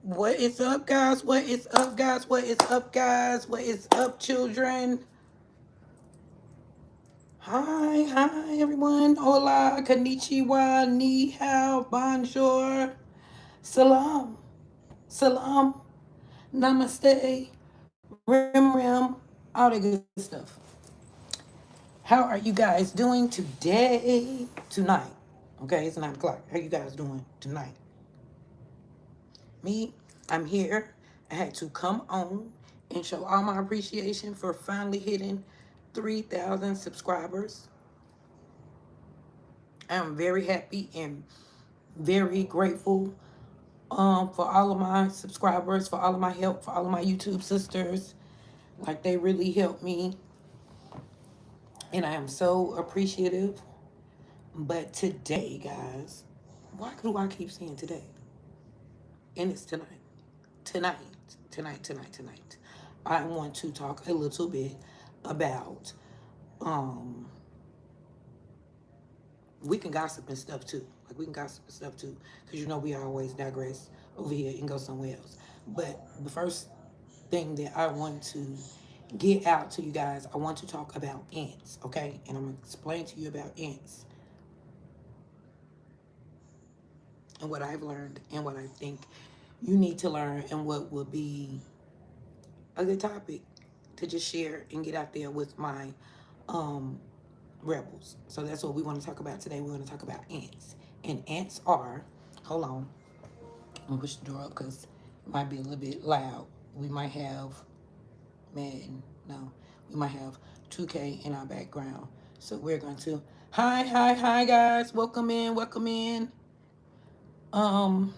What is up, guys? What is up, guys? What is up, guys? What is up, children? Hi, everyone. Hola, konnichiwa, ni hao, bonjour, salam, salam, namaste, rim, all that good stuff. How are you guys doing today? Tonight. Okay, it's 9 o'clock. How you guys doing tonight? Me, I'm here. I had to come on and show all my appreciation for finally hitting 3,000 subscribers. I'm very happy and very grateful for all of my subscribers, for all of my help, for all of my YouTube sisters. Like, they really helped me, and I am so appreciative. But today, guys, why do I keep saying today? And it's tonight. Tonight, tonight. I want to talk a little bit about we can gossip and stuff too. Like, we can gossip and stuff too, because we always digress over here and go somewhere else. But the first thing that I want to get out to you guys, I want to talk about ants, okay? And I'm gonna explain to you about ants and what I've learned and what I think you need to learn, and what would be a good topic to just share and get out there with my rebels. So that's what we want to talk about today. We want to talk about ants. And ants are, hold on, I'm gonna push the door up because it might be a little bit loud. We might have, we might have 2K in our background. So we're going to, hi, guys. Welcome in. Um,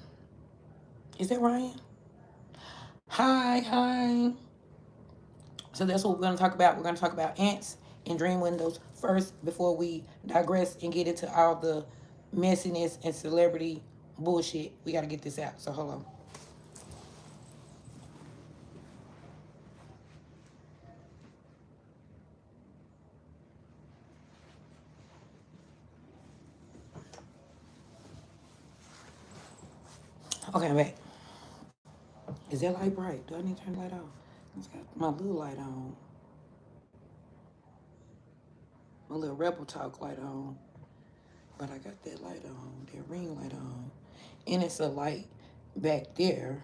is that Ryan? Hi. So that's what we're going to talk about. We're going to talk about ants and dream windows first before we digress and get into all the messiness and celebrity bullshit. We got to get this out. So hold on. Okay, I'm back. Is that light bright? Do I need to turn the light off? It's got my little light on. My little RebelTalk light on. But I got that light on, that ring light on. And it's a light back there.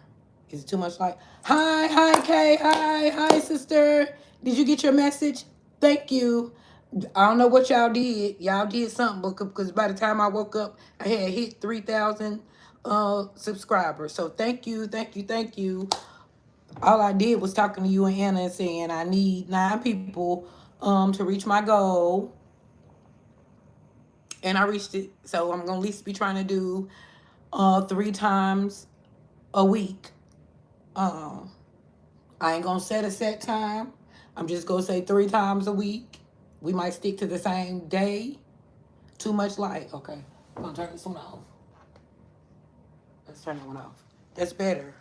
Is it too much light? Hi, Kay. Hi, sister. Did you get your message? Thank you. I don't know what y'all did. Y'all did something, because by the time I woke up, I had hit 3,000 subscribers. So thank you. All I did was talking to you and Anna and saying I need 9 people to reach my goal. And I reached it. So I'm going to at least be trying to do 3 times a week. I ain't going to set a set time. I'm just going to say 3 times a week. We might stick to the same day. Too much light. Okay. I'm going to turn this one off. Let's turn that one off. That's better.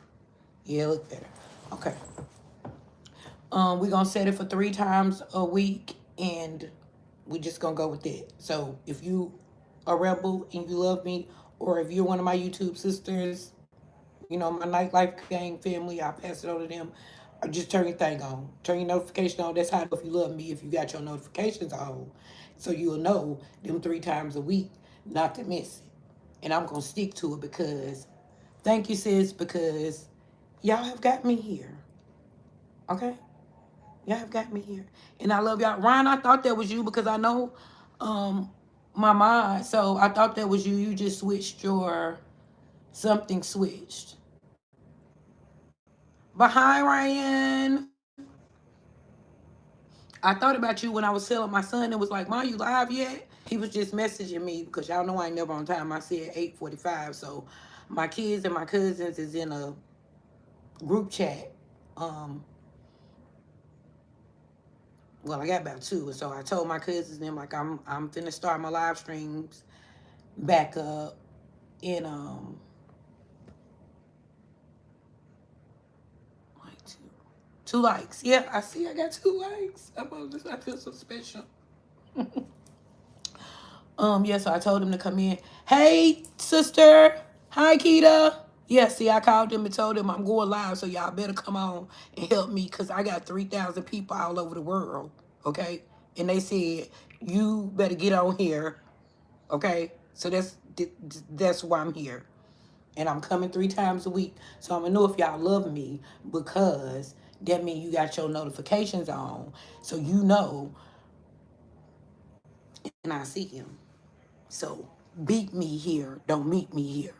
Yeah, look better. Okay. We're going to set it for 3 times a week, and we just going to go with that. So if you a rebel and you love me, or if you're one of my YouTube sisters, my nightlife gang family, I'll pass it on to them. Just turn your thing on. Turn your notification on. That's how I know if you love me, if you got your notifications on. So you'll know them 3 times a week not to miss it. And I'm going to stick to it because, thank you, sis, because y'all have got me here. Okay? Y'all have got me here. And I love y'all. Ryan, I thought that was you because I know my mind. So I thought that was you. You just switched something switched. But hi, Ryan. I thought about you when I was telling my son. It was like, Mom, you live yet? He was just messaging me because y'all know I ain't never on time. I said 8:45. So my kids and my cousins is in a group chat. Well, I got about 2. So I told my cousins and them, like, I'm finna start my live streams back up in like 2 likes. Yeah, I see I got 2 likes. I feel so special. Yeah, so I told him to come in. Hey, sister. Hi, Keita. Yeah, see, I called them and told them I'm going live, so y'all better come on and help me because I got 3,000 people all over the world, okay? And they said, you better get on here, okay? So that's why I'm here. And I'm coming 3 times a week. So I'm going to know if y'all love me because that means you got your notifications on. So you know, and I see him. So beat me here, don't meet me here.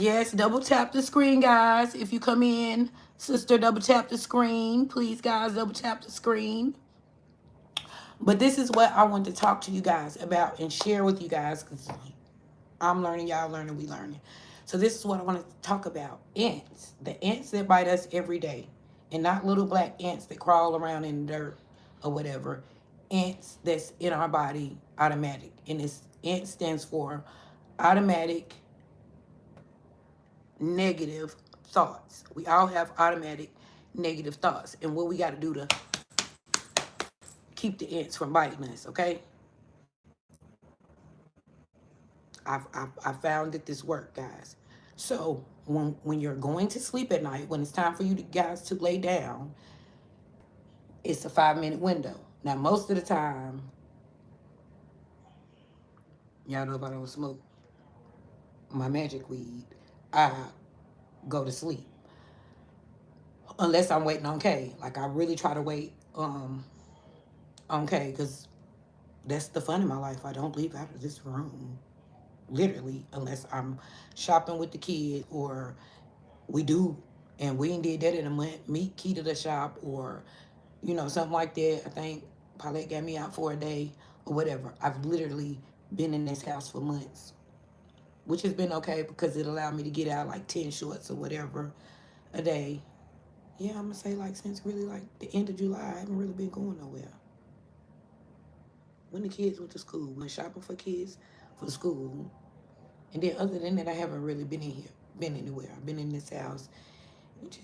Yes, double tap the screen, guys. If you come in, sister, double tap the screen. Please, guys, double tap the screen. But this is what I want to talk to you guys about and share with you guys because I'm learning, y'all learning, we learning. So this is what I want to talk about. Ants. The ants that bite us every day. And not little black ants that crawl around in the dirt or whatever. Ants that's in our body automatic. And this ant stands for automatic negative thoughts. We all have automatic negative thoughts. And what we got to do to keep the ants from biting us, okay? I found that this worked, guys. So when you're going to sleep at night, when it's time for you to, guys to lay down, it's a 5 minute window. Now most of the time, y'all know if I don't smoke my magic weed, I go to sleep. Unless I'm waiting on Kay. Like I really try to wait on Kay because that's the fun in my life. I don't leave out of this room. Literally, unless I'm shopping with the kid or we do and we ain't did that in a month, meet Key to the shop or something like that. I think Paulette got me out for a day or whatever. I've literally been in this house for months, which has been okay because it allowed me to get out like 10 shorts or whatever a day. Yeah, I'm gonna say like since really like the end of July, I haven't really been going nowhere. When the kids went to school, went shopping for kids for school. And then other than that, I haven't really been in here, been anywhere. I've been in this house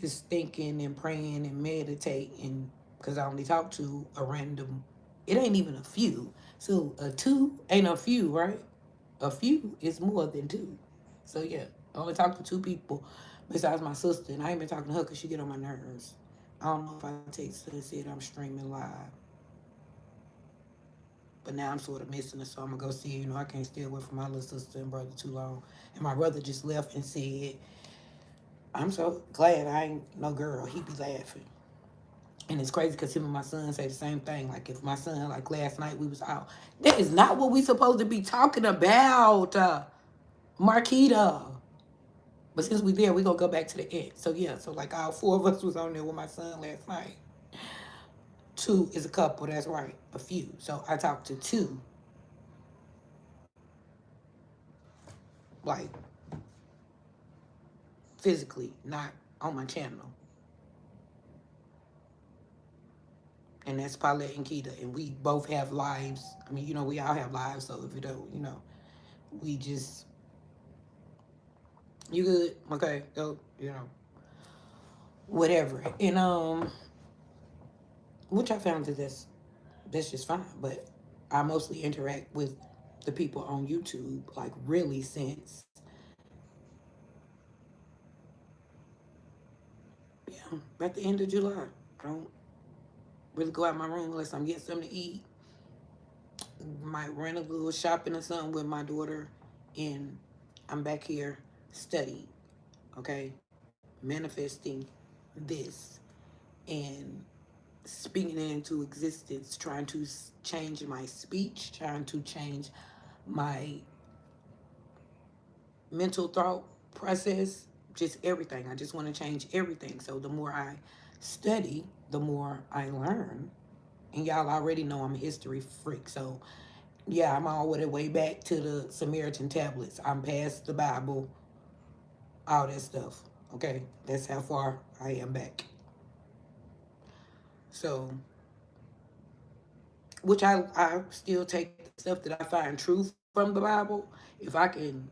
just thinking and praying and meditating because I only talk to a random, it ain't even a few. So a two ain't a few, right? A few is more than two. So yeah, I only talk to 2 people besides my sister. And I ain't been talking to her because she get on my nerves. I don't know if I text her and said I'm streaming live. But now I'm sort of missing her, so I'm gonna go see her. I can't stay away from my little sister and brother too long. And my brother just left and said, I'm so glad I ain't no girl. He be laughing. And it's crazy because him and my son say the same thing. Like if my son, like last night we was out. That is not what we supposed to be talking about, Marquita. But since we there, we gonna go back to the end. So yeah, so like all 4 of us was on there with my son last night. 2 is a couple, that's right. A few. So I talked to 2, like physically, not on my channel. And that's Paulette and Keita. And we both have lives. I mean, we all have lives. So if you don't, we just, you good? Okay, go, whatever. And, which I found that that's just fine. But I mostly interact with the people on YouTube, like really since, yeah, at the end of July. I don't really go out my room unless I'm getting something to eat. Might run a little shopping or something with my daughter, and I'm back here studying, okay, manifesting this and speaking it into existence, trying to change my speech, trying to change my mental thought process, just everything. I just want to change everything. So the more I study, the more I learn. And y'all already know I'm a history freak. So yeah, I'm all the way back to the Samaritan tablets. I'm past the Bible, all that stuff. Okay, that's how far I am back. So, which I still take the stuff that I find truth from the Bible. If I can,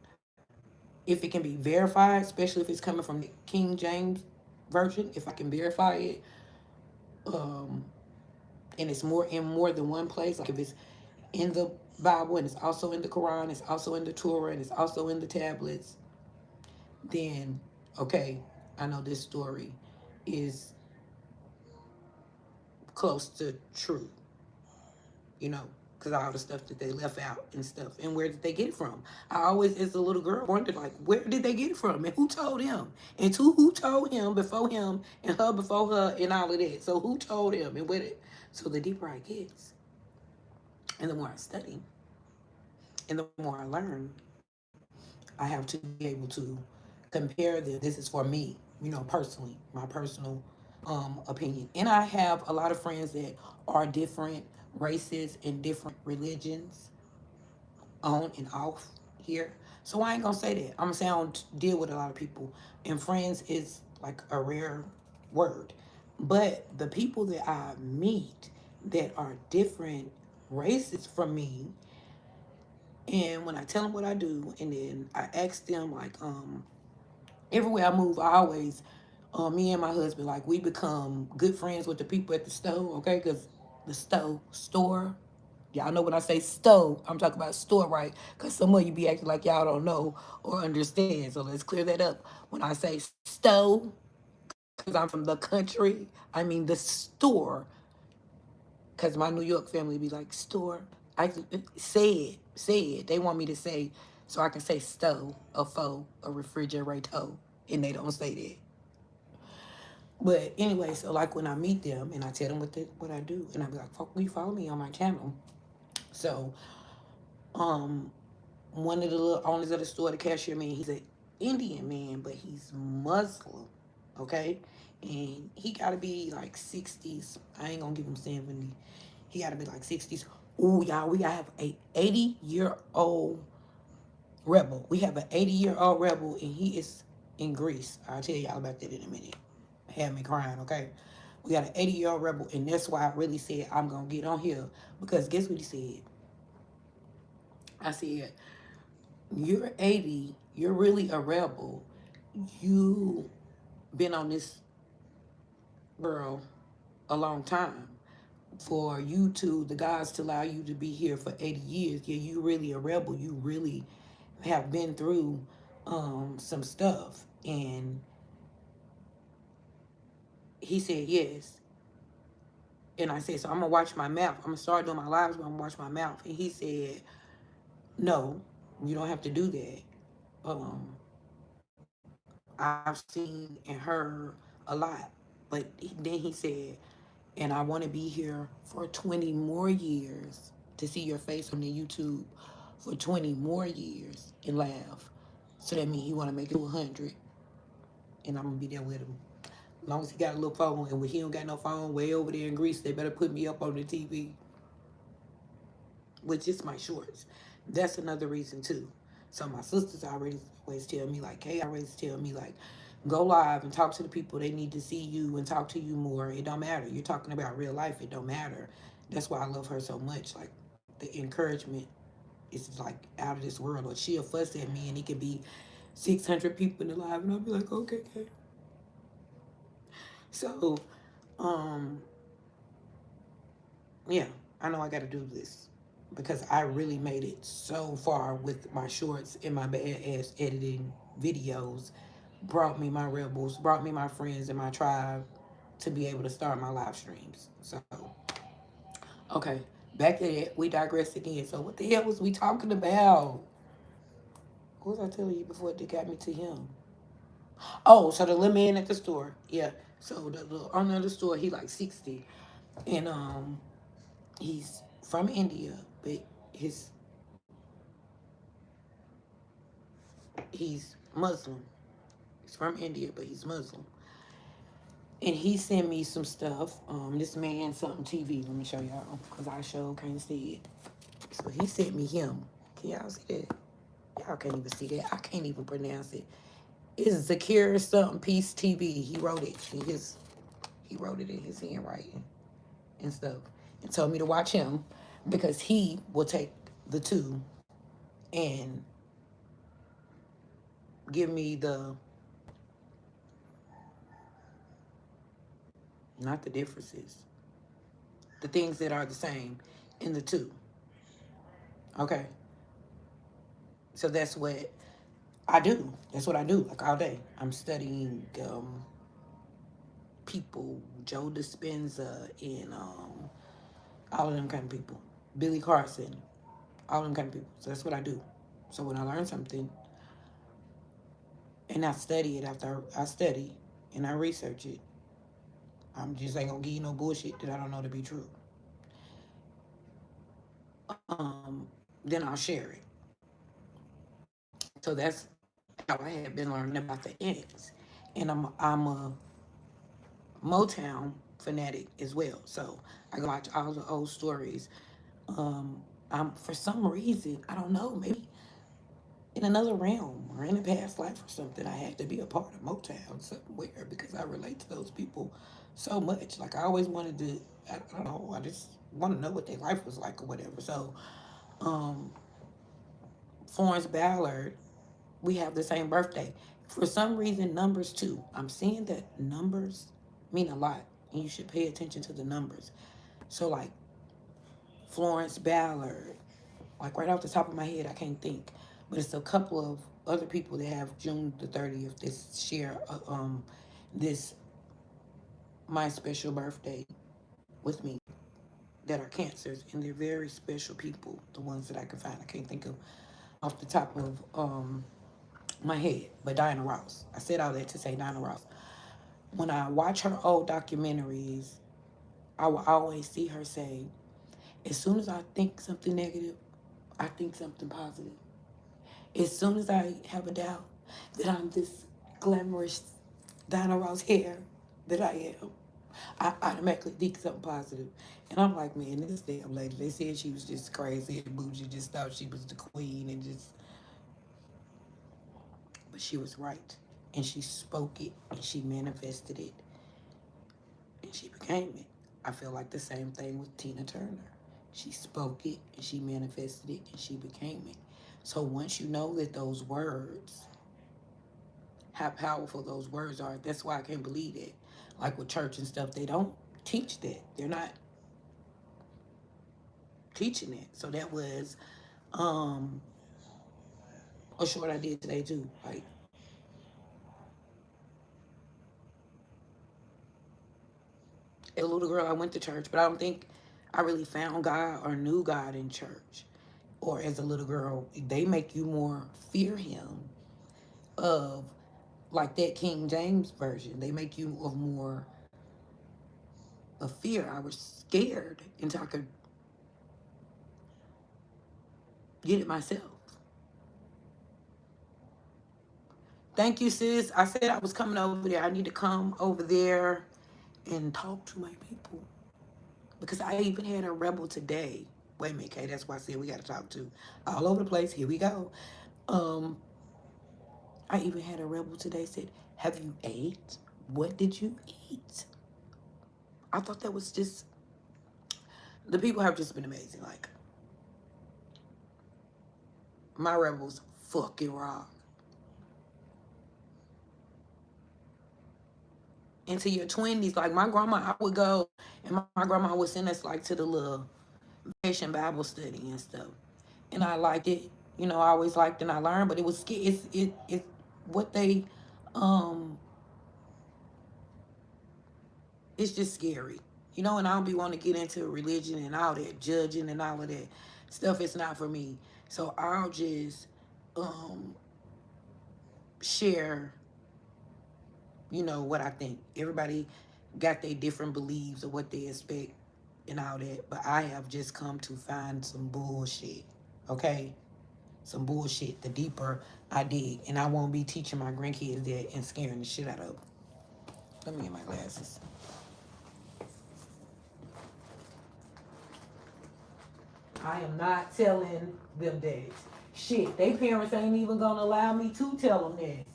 if it can be verified, especially if it's coming from the King James version, if I can verify it, um, and it's more in more than one place, like if it's in the Bible and it's also in the Quran, it's also in the Torah, and it's also in the tablets. then okay, I know this story is close to true, you know, because all the stuff that they left out and stuff. And where did they get it from? I always, as a little girl, wondered, like, where did they get it from? And who told him? And to who told him before him and her before her and all of that? So who told him and what it? So the deeper I get and the more I study and the more I learn, I have to be able to compare them. This is for me, you know, personally, my personal opinion. And I have a lot of friends that are different races and different religions on and off here. So I ain't gonna say that. I'm gonna say I don't deal with a lot of people. And friends is like a rare word. But the people that I meet that are different races from me, and when I tell them what I do, and then I ask them like, everywhere I move, I always, me and my husband, like we become good friends with the people at the store, okay? Because the store, y'all know when I say store, I'm talking about store, right? Because some of you be acting like y'all don't know or understand. So let's clear that up. When I say store, because I'm from the country, I mean the store, because my New York family be like store. I say it. They want me to say so I can say stove, a faux, a refrigerator, and they don't say that. But anyway, so like when I meet them and I tell them what I do, and I be like, "Will you follow me on my channel?" So, um, one of the little owners of the store, the cashier man, he's an Indian man, but he's Muslim, okay, and he got to be like 60s. I ain't gonna give him 70. He got to be like 60s. Ooh, y'all, we have a 80-year-old rebel. We have an 80-year-old rebel, and he is in Greece. I'll tell y'all about that in a minute. Had me crying, okay? We got an 80-year-old rebel, and that's why I really said I'm gonna get on here because guess what he said? I said, "You're 80. You're really a rebel. You been on this girl a long time. For you to the gods to allow you to be here for 80 years, yeah, you really a rebel. You really have been through some stuff." And he said yes. And I said, so I'm gonna watch my mouth. I'm gonna start doing my lives, but I'm gonna watch my mouth. And he said, no, you don't have to do that. I've seen and heard a lot. But then he said, and I want to be here for 20 more years to see your face on the YouTube for 20 more years and laugh. So that means he want to make it to 100, and I'm gonna be there with him. As long as he got a little phone, and when he don't got no phone way over there in Greece, they better put me up on the TV, which is my shorts. That's another reason too. So my sisters already always tell me like, Kay always tell me like, go live and talk to the people. They need to see you and talk to you more. It don't matter. You're talking about real life. It don't matter. That's why I love her so much. Like the encouragement is like out of this world. Or she'll fuss at me and it could be 600 people in the live and I'll be like, okay, okay. So, um, yeah, I know I got to do this because I really made it so far with my shorts and my bad ass editing videos. Brought me my rebels, brought me my friends and my tribe to be able to start my live streams. So, okay, back to that. We digressed again. So, what the hell was we talking about? What was I telling you before they got me to him? Oh, so the little man at the store. Yeah. So the owner of the store, he like 60. And he's from India, but his he's Muslim. He's from India, but he's Muslim. And he sent me some stuff. This man something TV. Let me show y'all, cause I sure can't see it. So he sent me him. Can y'all see that? Y'all can't even see that. I can't even pronounce it. It's Zakir something Peace TV. He wrote it in his. He wrote it in his handwriting and stuff, and told me to watch him because he will take the two and give me the not the differences, the things that are the same in the two. Okay, so that's what I do. That's what I do, like all day. I'm studying people, Joe Dispenza and all of them kind of people, Billy Carson, all them kind of people. So that's what I do. So when I learn something and I study it after I study and I research it, I'm just ain't gonna give you no bullshit that I don't know to be true. Then I'll share it. So that's how I have been learning about the ants. And I'm a Motown fanatic as well. So I go watch all the old stories. I'm for some reason, I don't know, maybe in another realm or in a past life or something, I had to be a part of Motown somewhere because I relate to those people so much. Like I always wanted to, I don't know, I just want to know what their life was like or whatever. So Florence Ballard, we have the same birthday. For some reason, numbers too. I'm seeing that numbers mean a lot, and you should pay attention to the numbers. So like Florence Ballard, like right off the top of my head, I can't think, but it's a couple of other people that have June the 30th this share this my special birthday with me that are cancers, and they're very special people. The ones that I can find, I can't think of off the top of my head, but Diana Ross. I said all that to say Diana Ross. When I watch her old documentaries, I will always see her say, as soon as I think something negative, I think something positive. As soon as I have a doubt that I'm this glamorous Diana Ross hair that I am, I automatically think something positive. And I'm like, man, this damn lady, they said she was just crazy and bougie, just thought she was the queen and just, but she was right. And she spoke it and she manifested it and she became it. I feel like the same thing with Tina Turner. She spoke it and she manifested it and she became it. So once you know that those words, how powerful those words are, that's why I can't believe it. Like with church and stuff, they don't teach that. They're not teaching it. So that was um a short I did today too. Like as a little girl, I went to church, but I don't think I really found God or knew God in church. Or as a little girl, they make you more fear Him of like that King James version. They make you of more of fear. I was scared until I could get it myself. Thank you, sis. I said I was coming over there. I need to come over there and talk to my people because I even had a rebel today. Wait a minute, Kay. That's why I said we got to talk to all over the place. Here we go. Um, I even had a rebel today said, "Have you ate? What did you eat?" I thought that was just the people have just been amazing. Like my rebels fucking rock. Into your 20s, like my grandma, I would go and my grandma would send us like to the little Haitian Bible study and stuff. And I liked it. You know, I always liked and I learned, but it was it's what they um it's just scary. You know, and I don't be wanting to get into religion and all that judging and all of that stuff. It's not for me. So I'll just um share, you know, what I think. Everybody got their different beliefs of what they expect and all that. But I have just come to find some bullshit. Okay? Some bullshit, the deeper I dig. And I won't be teaching my grandkids that and scaring the shit out of them. Let me get my glasses. I am not telling them that. Shit, they parents ain't even gonna allow me to tell them that.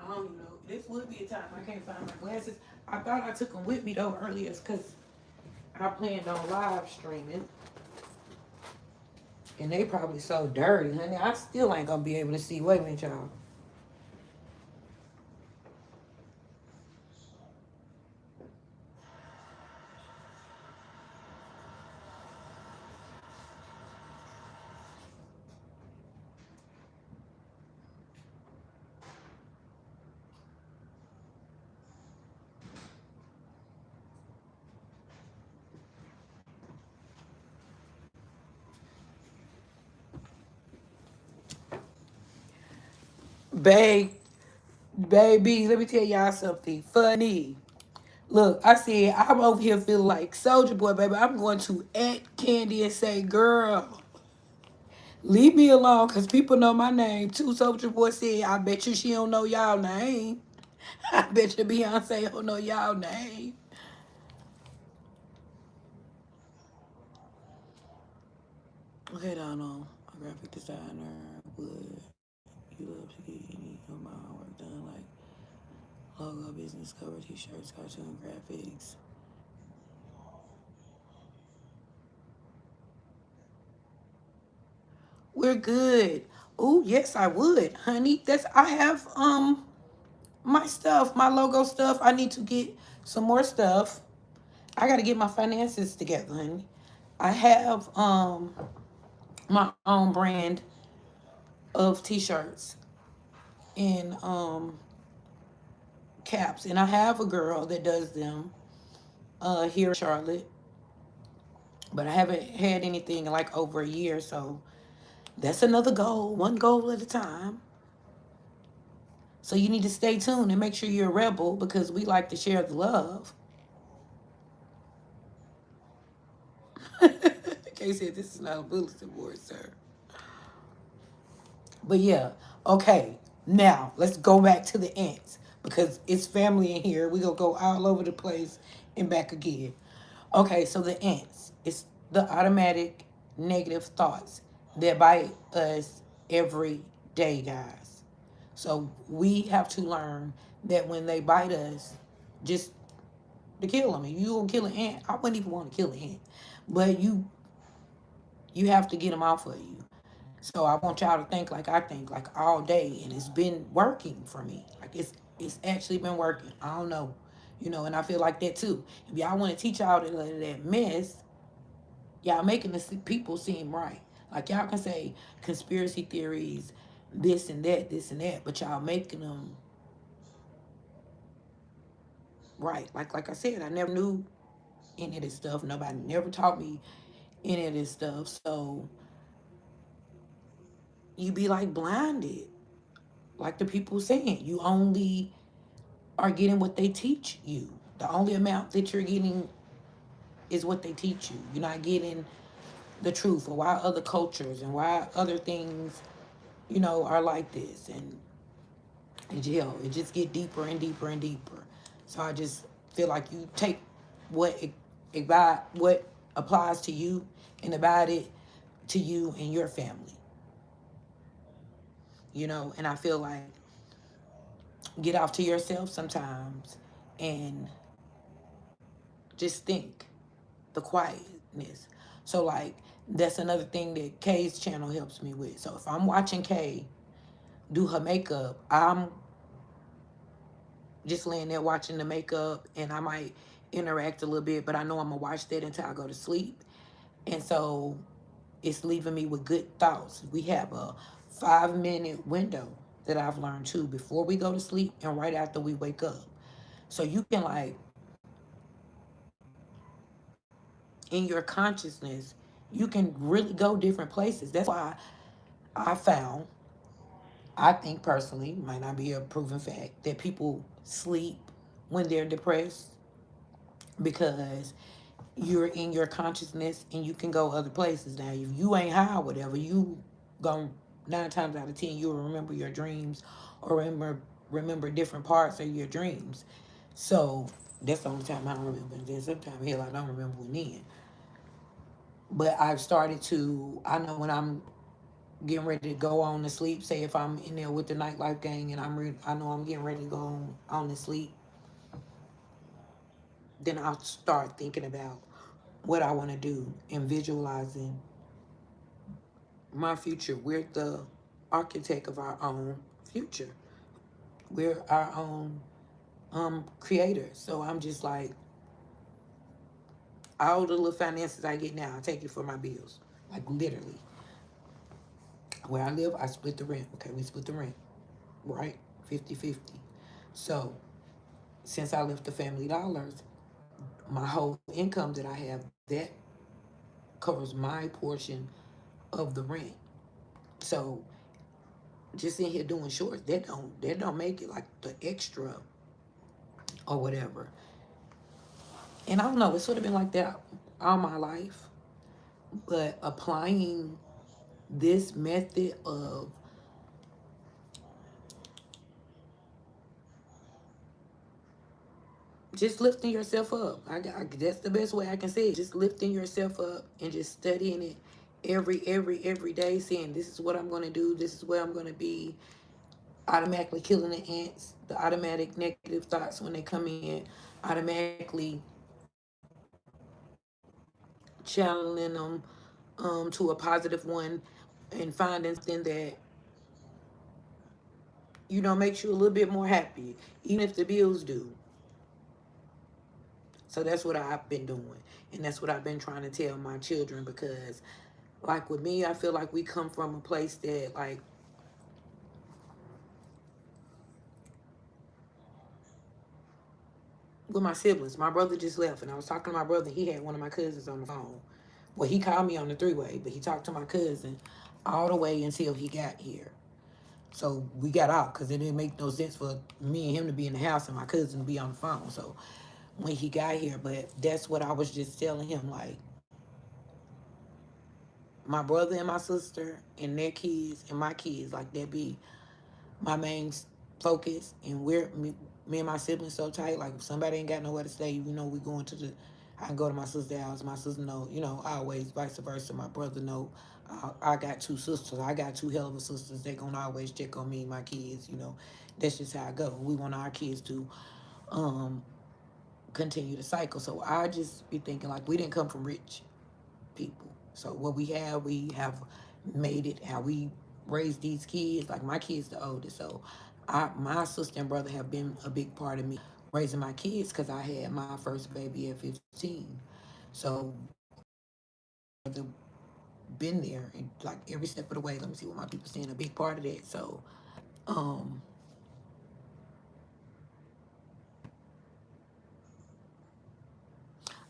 I don't even know. This would be a time I can't find my glasses. I thought I took them with me though earlier because I planned on live streaming. And they probably so dirty, honey. I still ain't gonna be able to see. Wait a minute, y'all. Babe, baby, let me tell y'all something funny. Look, I said I'm over here feeling like Soldier Boy, baby. I'm going to at Candy and say, girl, leave me alone, cause people know my name too. Soldier Boy said, I bet you she don't know y'all name. I bet you Beyonce don't know y'all name. Okay, Donald, a graphic designer would you love to get any of my work done, like logo, business cover, t-shirts, cartoon graphics. We're good. Oh, yes, I would, honey. That's I have my stuff, my logo stuff. I need to get some more stuff. I got to get my finances together, honey. I have my own brand of t-shirts and caps, and I have a girl that does them here in Charlotte, but I haven't had anything in like over a year, so that's another goal, one goal at a time. So you need to stay tuned and make sure you're a rebel because we like to share the love. Okay, said this is not a bulletin board, sir. But yeah, okay. Now let's go back to the ants because it's family in here. We gonna go all over the place and back again. Okay, so the ants. It's the automatic negative thoughts that bite us every day, guys. So we have to learn that when they bite us, just to kill them. If you gonna kill an ant, I wouldn't even want to kill an ant, but you have to get them off of you. So I want y'all to think like I think, like all day, and it's been working for me. Like it's actually been working. I don't know, and I feel like that too. If y'all want to teach y'all that mess, y'all making the people seem right. Like y'all can say conspiracy theories, this and that, but y'all making them right. Like I said, I never knew any of this stuff. Nobody never taught me any of this stuff. So you be like blinded, like the people saying. You only are getting what they teach you. The only amount that you're getting is what they teach you. You're not getting the truth or why other cultures and why other things, are like this. And it just get deeper and deeper and deeper. So I just feel like you take what what applies to you and about it to you and your family. And I feel like get off to yourself sometimes and just think the quietness. So like that's another thing that Kay's channel helps me with. So if I'm watching Kay do her makeup, I'm just laying there watching the makeup and I might interact a little bit, but I know I'm gonna watch that until I go to sleep. And so it's leaving me with good thoughts. We have a 5-minute window that I've learned too before we go to sleep and right after we wake up. So you can like in your consciousness, you can really go different places. That's why I found, I think personally, might not be a proven fact, that people sleep when they're depressed because you're in your consciousness and you can go other places. Now, if you ain't high or whatever, you going 9 times out of 10 you'll remember your dreams or remember different parts of your dreams. So that's the only time I don't remember. And then sometimes hell I don't remember when then. But I've started to. I know when I'm getting ready to go on to sleep. Say if I'm in there with the nightlife gang and I know I'm getting ready to go on to sleep, then I'll start thinking about what I want to do and visualizing my future. We're the architect of our own future. We're our own creators. So I'm just like, all the little finances I get now, I take it for my bills. Like literally. Where I live, I split the rent. Okay, we split the rent, right? 50-50. So since I left the Family Dollars, my whole income that I have, that covers my portion of the rent. So just in here doing shorts, that don't make it like the extra or whatever. And I don't know, it's sort of been like that all my life. But applying this method of just lifting yourself up, that's the best way I can say it. Just lifting yourself up and just studying it every day, saying this is what I'm going to do, this is where I'm going to be, automatically killing the ants, the automatic negative thoughts when they come in, automatically channeling them to a positive one, and finding something that makes you a little bit more happy, even if the bills do. So that's what I've been doing, and that's what I've been trying to tell my children, because, like with me, I feel like we come from a place that, like, with my siblings. My brother just left, and I was talking to my brother. He had one of my cousins on the phone. Well, he called me on the three-way, but he talked to my cousin all the way until he got here. So we got out because it didn't make no sense for me and him to be in the house and my cousin to be on the phone. So when he got here, but that's what I was just telling him, like, my brother and my sister and their kids and my kids, like, that be my main focus. And me and my siblings so tight. Like, if somebody ain't got nowhere to stay, we going to the. I can go to my sister's house. My sister know, always vice versa. My brother know. I got two sisters. I got two hell of a sisters. They gonna always check on me and my kids. That's just how I go. We want our kids to um, continue the cycle. So I just be thinking, like, we didn't come from rich people. So what we have made it. How we raised these kids. Like, my kids the oldest, so my sister and brother have been a big part of me raising my kids, because I had my first baby at 15. So the been there and, like, every step of the way. Let me see what my people saying. A big part of that. So um,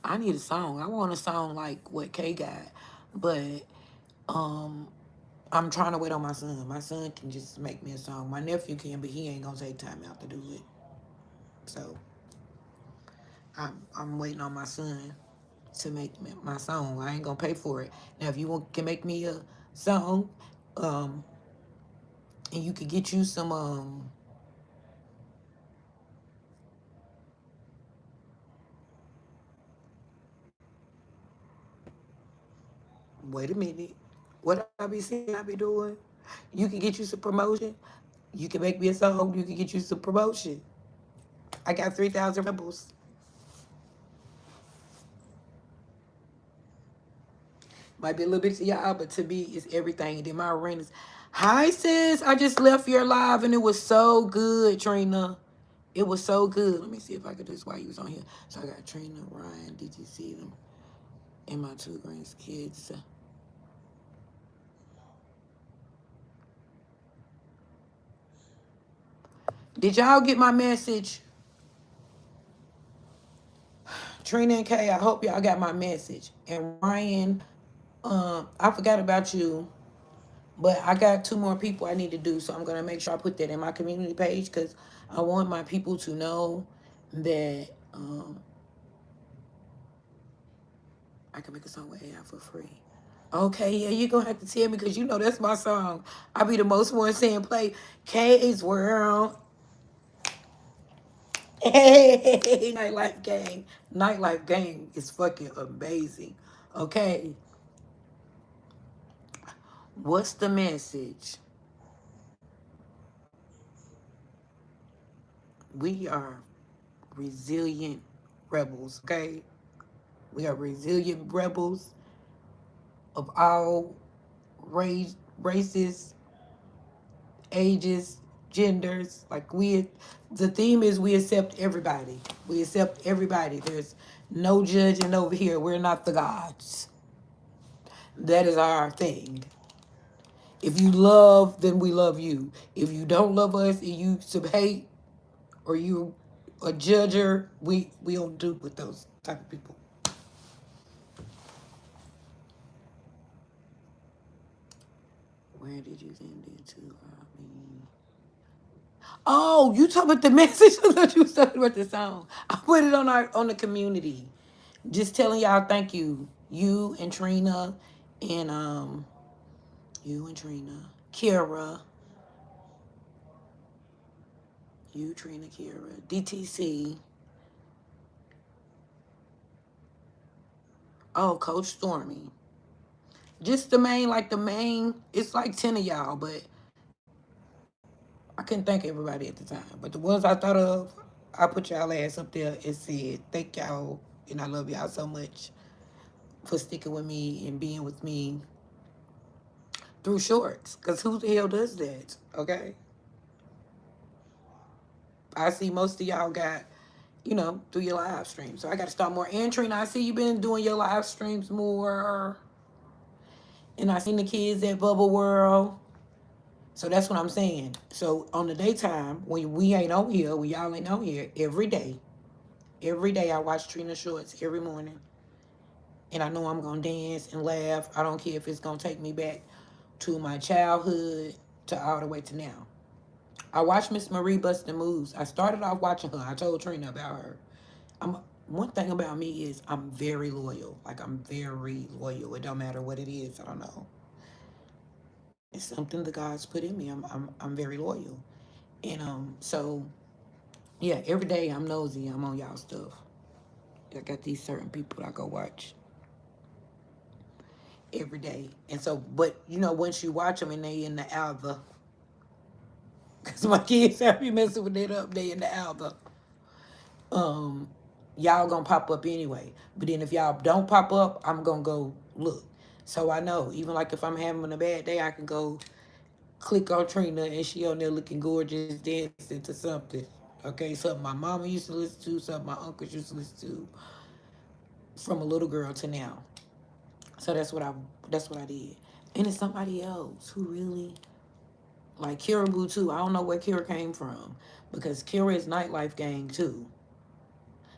I need a song. I want a song like what K got, but um, I'm trying to wait on my son. My son can just make me a song. My nephew can, but he ain't gonna take time out to do it. So I'm waiting on my son to make my song. I ain't gonna pay for it. Now, if you can make me a song, um, and you could get you some wait a minute. What I be saying I be doing? You can get you some promotion. You can make me a song. You can get you some promotion. I got 3,000 rebels. Might be a little bit to y'all, but to me, it's everything. And then my arenas. Hi, sis. I just left your live and it was so good, Trina. It was so good. Let me see if I could do this while you was on here. So I got Trina, Ryan, did you see them? And my two grandkids. Did y'all get my message? Trina and Kay, I hope y'all got my message. And Ryan, I forgot about you, but I got two more people I need to do. So I'm going to make sure I put that in my community page, because I want my people to know that I can make a song with AI for free. Okay, yeah, you're going to have to tell me, because that's my song. I be the most one saying play K's World. Hey, nightlife game. Nightlife game is fucking amazing. Okay, what's the message? We are resilient rebels, okay? We are resilient rebels of all races, ages, genders. Like, the theme is we accept everybody. We accept everybody. There's no judging over here. We're not the gods. That is our thing. If you love, then we love you. If you don't love us and you some hate, or you a judger, we don't do with those type of people. Where did you send it to me? Oh, you talking about the message? I thought you was talking about the song. I put it on the community. Just telling y'all thank you. You and Trina and you and Trina. Kira. You, Trina, Kira. DTC. Oh, Coach Stormy. Just the main, it's like 10 of y'all, but I couldn't thank everybody at the time. But the ones I thought of, I put y'all ass up there and said, thank y'all, and I love y'all so much for sticking with me and being with me through shorts. Because who the hell does that? Okay? I see most of y'all got, through your live stream. So I got to start more. And Trina, I see you been doing your live streams more. And I seen the kids at Bubble World. So that's what I'm saying. So on the daytime, when we ain't on here, when y'all ain't on here, every day I watch Trina Shorts every morning. And I know I'm going to dance and laugh. I don't care if it's going to take me back to my childhood to all the way to now. I watched Miss Marie Bustin' Moves. I started off watching her. I told Trina about her. I'm One thing about me is I'm very loyal. Like I'm very loyal. It don't matter what it is. I don't know. It's something the God's put in me. I'm very loyal. And so yeah, every day I'm nosy. I'm on y'all stuff. I got these certain people I go watch every day. And so, but once you watch them and they in the alpha, because my kids have me messing with it up, they in the alpha. Um, y'all gonna pop up anyway. But then if y'all don't pop up, I'm gonna go look. So I know, even like if I'm having a bad day, I can go click on Trina and she on there looking gorgeous, dancing to something. Okay, something my mama used to listen to, something my uncles used to listen to, from a little girl to now. So that's what I did. And it's somebody else who really like Kira Boo too. I don't know where Kira came from because Kira is nightlife gang too.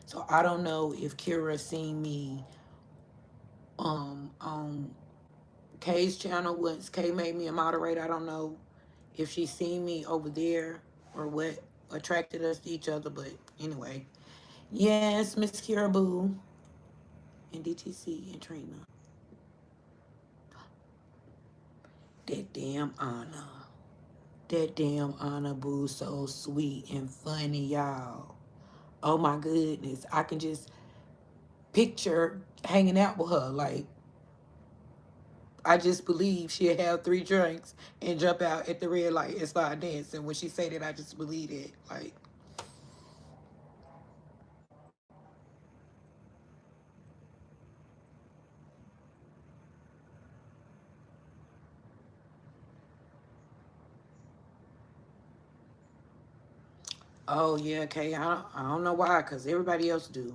So I don't know if Kira seen me on Kay's channel once Kay made me a moderator. I don't know if she seen me over there or what attracted us to each other, but anyway. Yes, Miss Kira Boo and DTC and Trina. That damn Anna. That damn Anna Boo so sweet and funny, y'all. Oh my goodness. I can just picture hanging out with her. Like, I just believe she'll have 3 drinks and jump out at the red light and start dancing. When she say that, I just believe it. Like, oh yeah, okay. I don't know why, because everybody else do.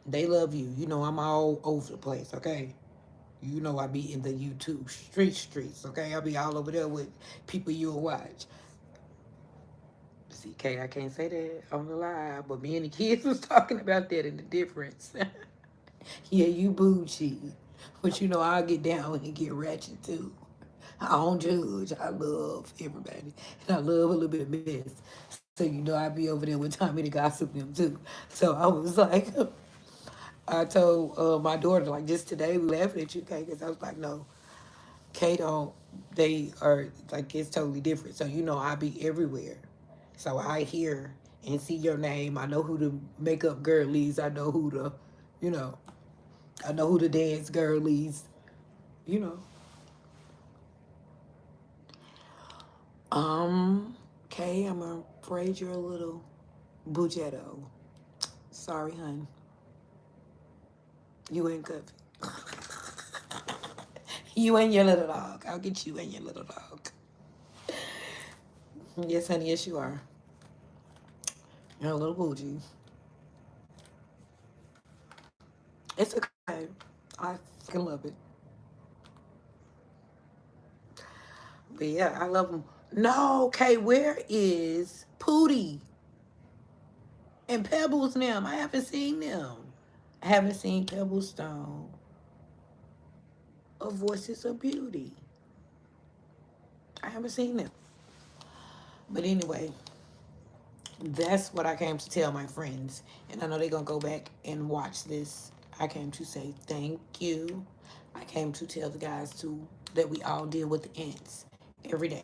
They love you. I'm all over the place, okay? I be in the YouTube streets, okay? I be all over there with people you'll watch. CK, I can't say that on the live, but me and the kids was talking about that and the difference. Yeah, you bougie. But I'll get down and get ratchet too. I don't judge. I love everybody. And I love a little bit of mess. So I be over there with Tommy to gossip them too. So I was like, I told my daughter, like just today, we laughing at you, Kay, because I was like, no, Kay don't, they are, like, it's totally different. So, I be everywhere. So I hear and see your name. I know who the makeup girlies. You know, I know who the dance girlies, you know. Kay, I'm afraid you're a little bugetto. Sorry, hun. You ain't good. You and your little dog. I'll get you and your little dog. Yes, honey, yes, you are. You're a little bougie. It's okay. I fucking love it. But yeah, I love them. No, Kay, where is Pootie and Pebbles now? I haven't seen them. I haven't seen Pebbles Stone of Voices of Beauty. I haven't seen it. But anyway, that's what I came to tell my friends. And I know they're going to go back and watch this. I came to say thank you. I came to tell the guys too that we all deal with ants every day.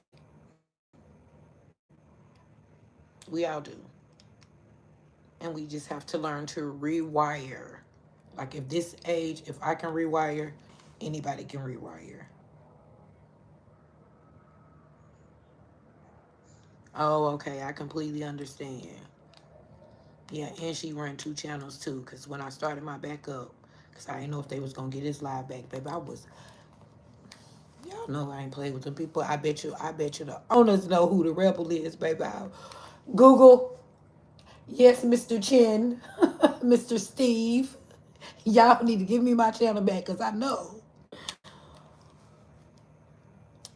We all do. And we just have to learn to rewire. Like if this age, if I can rewire, anybody can rewire. Oh, okay. I completely understand. Yeah, and she ran two channels too. Cause when I started my backup, cause I didn't know if they was gonna get this live back, baby. I was, y'all know I ain't played with them people. I bet you the owners know who the rebel is, baby. Google, yes, Mr. Chin, Mr. Steve. Y'all need to give me my channel back, cause I know.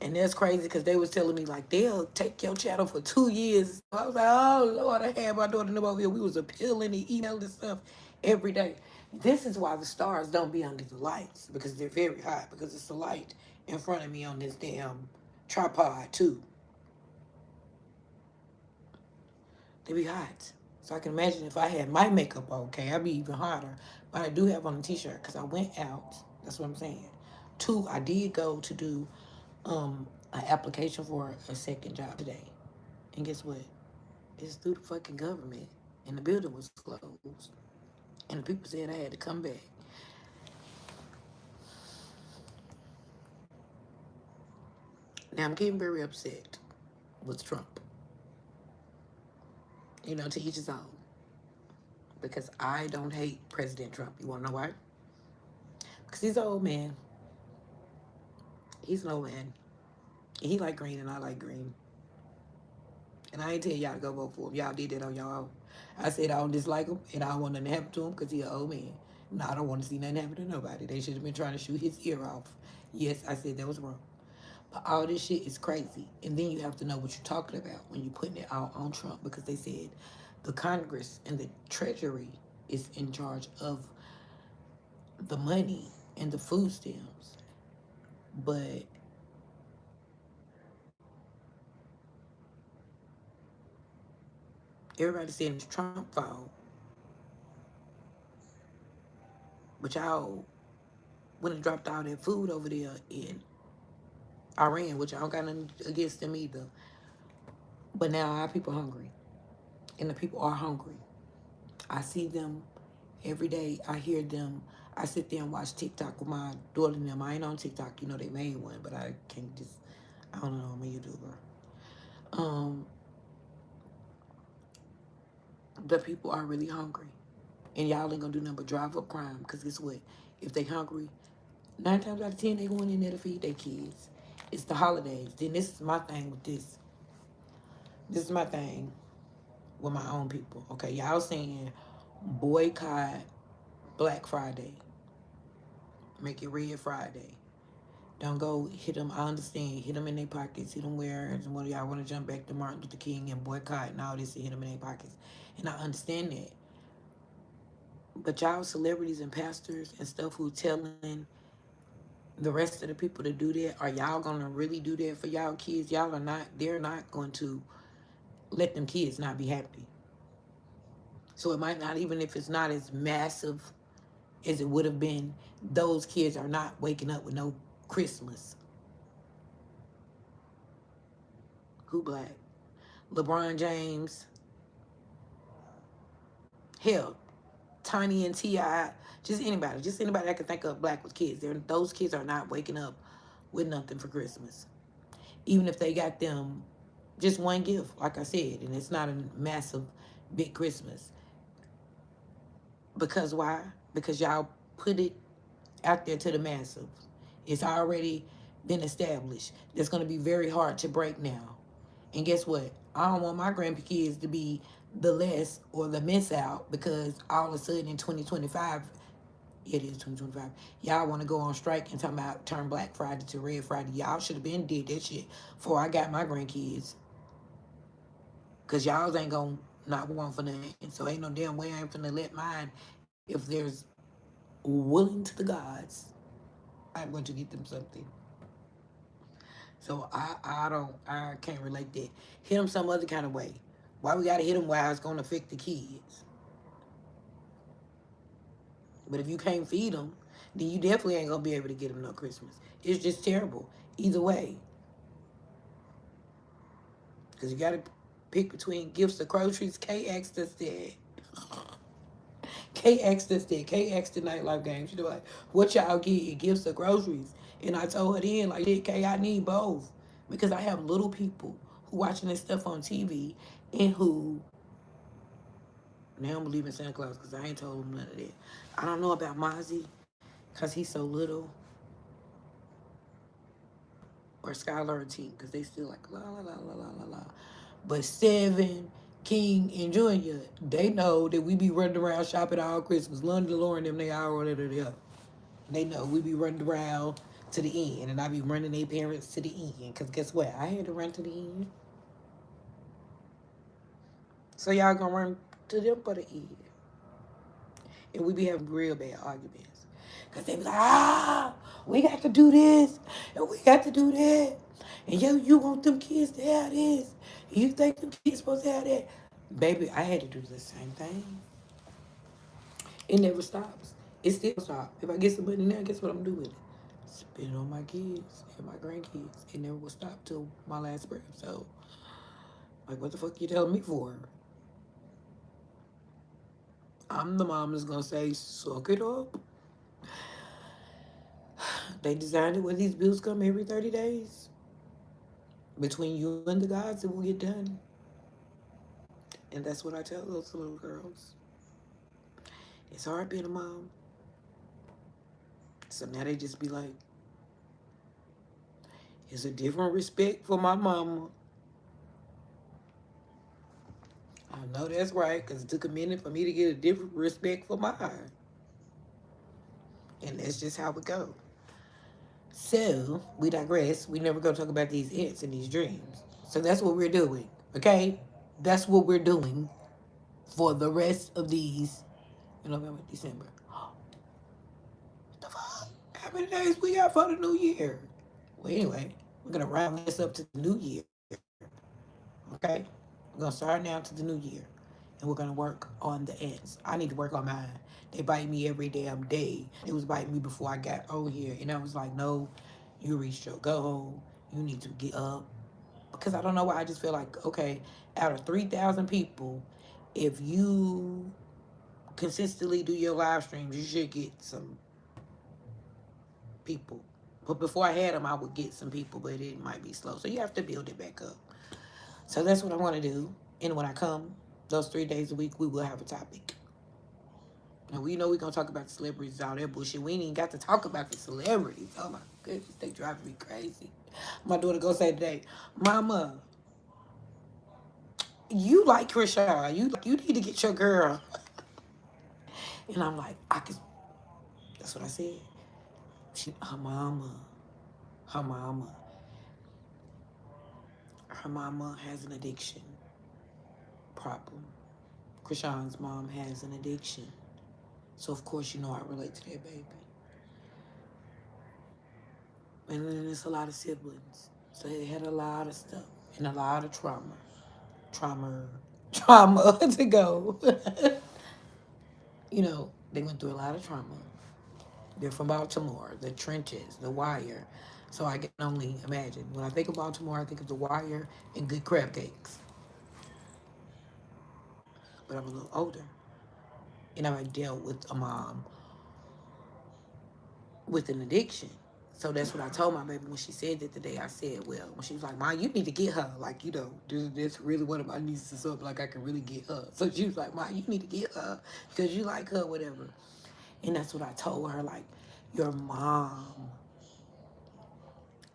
And that's crazy because they was telling me like they'll take your channel for 2 years. I was like, oh Lord, I had my daughter and them over here. We was appealing and emailing and stuff every day. This is why the stars don't be under the lights because they're very hot because it's a light in front of me on this damn tripod too. They be hot. So I can imagine if I had my makeup okay, I'd be even hotter. But I do have on a t-shirt because I went out. That's what I'm saying. Two, I did go to do an application for a second job today. And guess what? It's through the fucking government. And the building was closed. And the people said I had to come back. Now I'm getting very upset with Trump. You know, to each his own. Because I don't hate President Trump. You wanna know why? Because he's an old man. He's an old man. And he like green and I like green. And I ain't tell y'all to go vote for him. Y'all did that on y'all own. I said I don't dislike him and I don't want nothing to happen to him because he's an old man. No, I don't want to see nothing happen to nobody. They should have been trying to shoot his ear off. Yes, I said that was wrong. But all this shit is crazy. And then you have to know what you're talking about when you're putting it out on Trump because they said the Congress and the Treasury is in charge of the money and the food stamps. But everybody saying it's Trump fault. But y'all went and dropped all that food over there in Iran, which I don't got nothing against them either. But now our people hungry. And the people are hungry. I see them every day. I hear them. I sit there and watch TikTok with my daughter and them. I ain't on TikTok. You know, they made one, but I can't just, I don't know, I'm a YouTuber. Um, the people are really hungry. And y'all ain't gonna do nothing but drive up crime. Because guess what? If they hungry, 9 times out of 10, they going in there to feed their kids. It's the holidays. Then this is my thing with this. This is my thing with my own people. Okay, y'all saying boycott Black Friday. Make it Red Friday. Don't go hit them. I understand. Hit them in their pockets. Hit them where and what y'all want to jump back to Martin Luther King and boycott and all this and hit them in their pockets. And I understand that. But y'all celebrities and pastors and stuff who telling the rest of the people to do that, are y'all gonna really do that for y'all kids? Y'all are not. They're not going to let them kids not be happy. So it might not, even if it's not as massive as it would have been, those kids are not waking up with no Christmas. Who black? LeBron James. Hell, Tiny and T.I. Just anybody that can think of black with kids. Those kids are not waking up with nothing for Christmas. Even if they got them just one gift, like I said, and it's not a massive, big Christmas. Because why? Because y'all put it out there to the masses. It's already been established. That's going to be very hard to break now. And guess what? I don't want my grandkids to be the less or the miss out because all of a sudden in 2025, it is 2025, y'all want to go on strike and talk about turn Black Friday to Red Friday. Y'all should have been did that shit before I got my grandkids. Because y'all ain't going to not want for nothing. So ain't no damn way I ain't finna let mine, if there's willing to the gods, I'm going to get them something. So I can't relate that. Hit them some other kind of way. Why we gotta hit them while it's gonna affect the kids? But if you can't feed them, then you definitely ain't gonna be able to get them no Christmas. It's just terrible. Either way, because you gotta pick between gifts or groceries. Kay asked us that. Kay asked us that. Kay asked the nightlife game. She was like, "What y'all get? Gifts or groceries?" And I told her then, like, "Shit, Kay, I need both because I have little people who watching this stuff on TV and who now don't believe in Santa Claus because I ain't told them none of that. I don't know about Mozzie because he's so little, or Skylar or T because they still like la la la la la la la. But Seven, King, and Junior, they know that we be running around shopping all Christmas. London, Lauren, them, they all there. They know we be running around to the end, and I be running their parents to the end. Cause guess what? I had to run to the end, so y'all gonna run to them for the end, and we be having real bad arguments. Cause they be like, we got to do this, and we got to do that, and yo, you want them kids to have this? You think them kids supposed to have that? Baby, I had to do the same thing. It never stops. It still stops. If I get some money now, guess what I'm doing with it? Spend it on my kids and my grandkids. It never will stop till my last breath. So, like, what the fuck you telling me for? I'm the mom that's gonna say, suck it up. They designed it where these bills come every 30 days. Between you and the gods, it will get done. And that's what I tell those little girls. It's hard being a mom. So now they just be like, it's a different respect for my mama. I know that's right, because it took a minute for me to get a different respect for mine. And that's just how it goes. So, we digress. We never go talk about these ants and these dreams. So that's what we're doing, okay? That's what we're doing for the rest of these, November, December. The fuck? How many days we got for the new year? Well, anyway, we're going to round this up to the new year, okay? We're going to start now to the new year. And we're gonna work on the ends. I need to work on mine. They bite me every damn day. It was biting me before I got on here, and I was like, no, you reached your goal. You need to get up because I don't know why. I just feel like okay, out of 3,000 people, if you consistently do your live streams, you should get some people. But before I had them, I would get some people, but it might be slow. So you have to build it back up. So that's what I want to do. And when I come, those 3 days a week, we will have a topic. Now, we know we're going to talk about the celebrities, all that bullshit. We ain't even got to talk about the celebrities. Oh, my goodness. They driving me crazy. My daughter going to say today, Mama, you like Krishan. You need to get your girl. And I'm like, I can. That's what I said. Her mama, her mama has an addiction problem. Krishan's mom has an addiction. So, of course, you know I relate to that baby. And then there's a lot of siblings. So they had a lot of stuff and a lot of trauma, trauma to go. They went through a lot of trauma. They're from Baltimore, the trenches, the wire. So I can only imagine. When I think of Baltimore, I think of the wire and good crab cakes. But I'm a little older. And I dealt with a mom with an addiction. So that's what I told my baby when she said that today. I said, well, when she was like, Mom, you need to get her. Like, this really one of my nieces or something. Like, I can really get her. So she was like, Mom, you need to get her because you like her, whatever. And that's what I told her. Like, your mom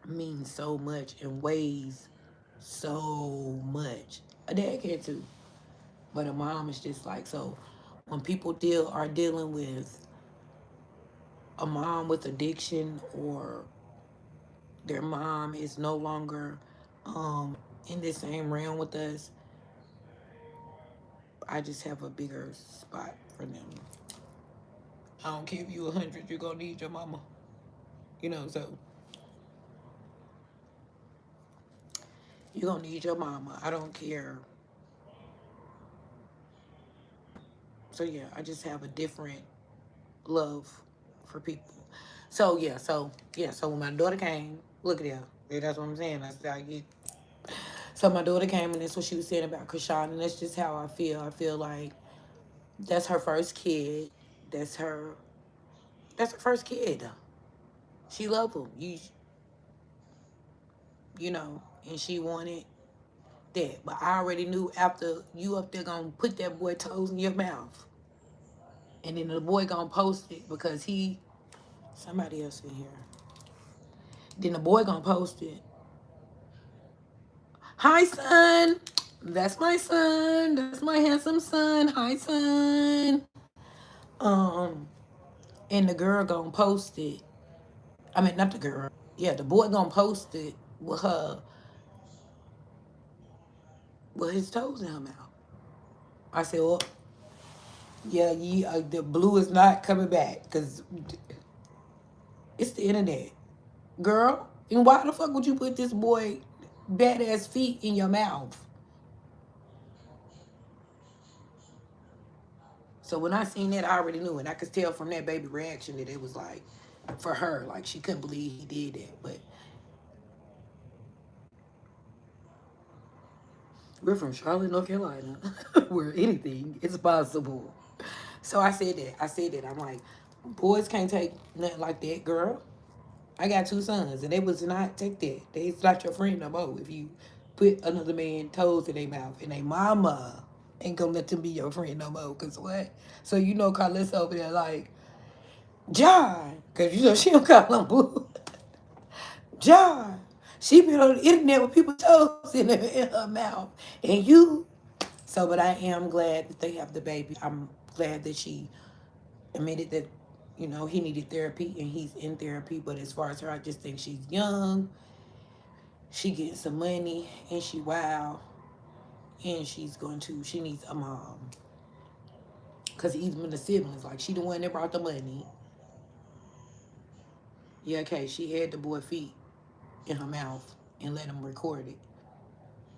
means so much and weighs so much. A dad can too. But a mom is just like, so when people are dealing with a mom with addiction or their mom is no longer in the same realm with us, I just have a bigger spot for them. I don't care if you 100, you're gonna need your mama. So You're gonna need your mama. I don't care. So yeah, I just have a different love for people. So when my daughter came, look at her. Yeah, that's what I'm saying. I get. So my daughter came, and that's what she was saying about Krishan, and that's just how I feel. I feel like that's her first kid. That's her. That's her first kid. She loved him. You know, and she wanted that. But I already knew after you up there gonna put that boy toes in your mouth, and then the boy gonna post it because he somebody else in here. Then the boy gonna post it. Hi, son. That's my son. That's my handsome son. Hi, son. Um, and the girl gonna post it. I mean, not the girl. Yeah, the boy gonna post it with her with his toes in her mouth. I said, well, yeah, the blue is not coming back because it's the internet, girl. And why the fuck would you put this boy badass feet in your mouth? So when I seen that, I already knew, and I could tell from that baby reaction that it was like, for her, like she couldn't believe he did that. But we're from Charlotte, North Carolina, where anything is possible. So I said that. I said that. I'm like, boys can't take nothing like that, girl. I got two sons, and they was not take that. They's not your friend no more. If you put another man toes in their mouth, and they mama ain't gonna let them be your friend no more. Cause what? So you know, Carlissa over there like John, cause you know she don't call him Blue. John, she been on the internet with people toes in her mouth, and you. So, but I am glad that they have the baby. I'm glad that she admitted that, you know, he needed therapy and he's in therapy. But as far as her, I just think she's young. She getting some money and she wow, and she needs a mom. Cause even the siblings, like she the one that brought the money. Yeah, okay, she had the boy feet in her mouth and let him record it,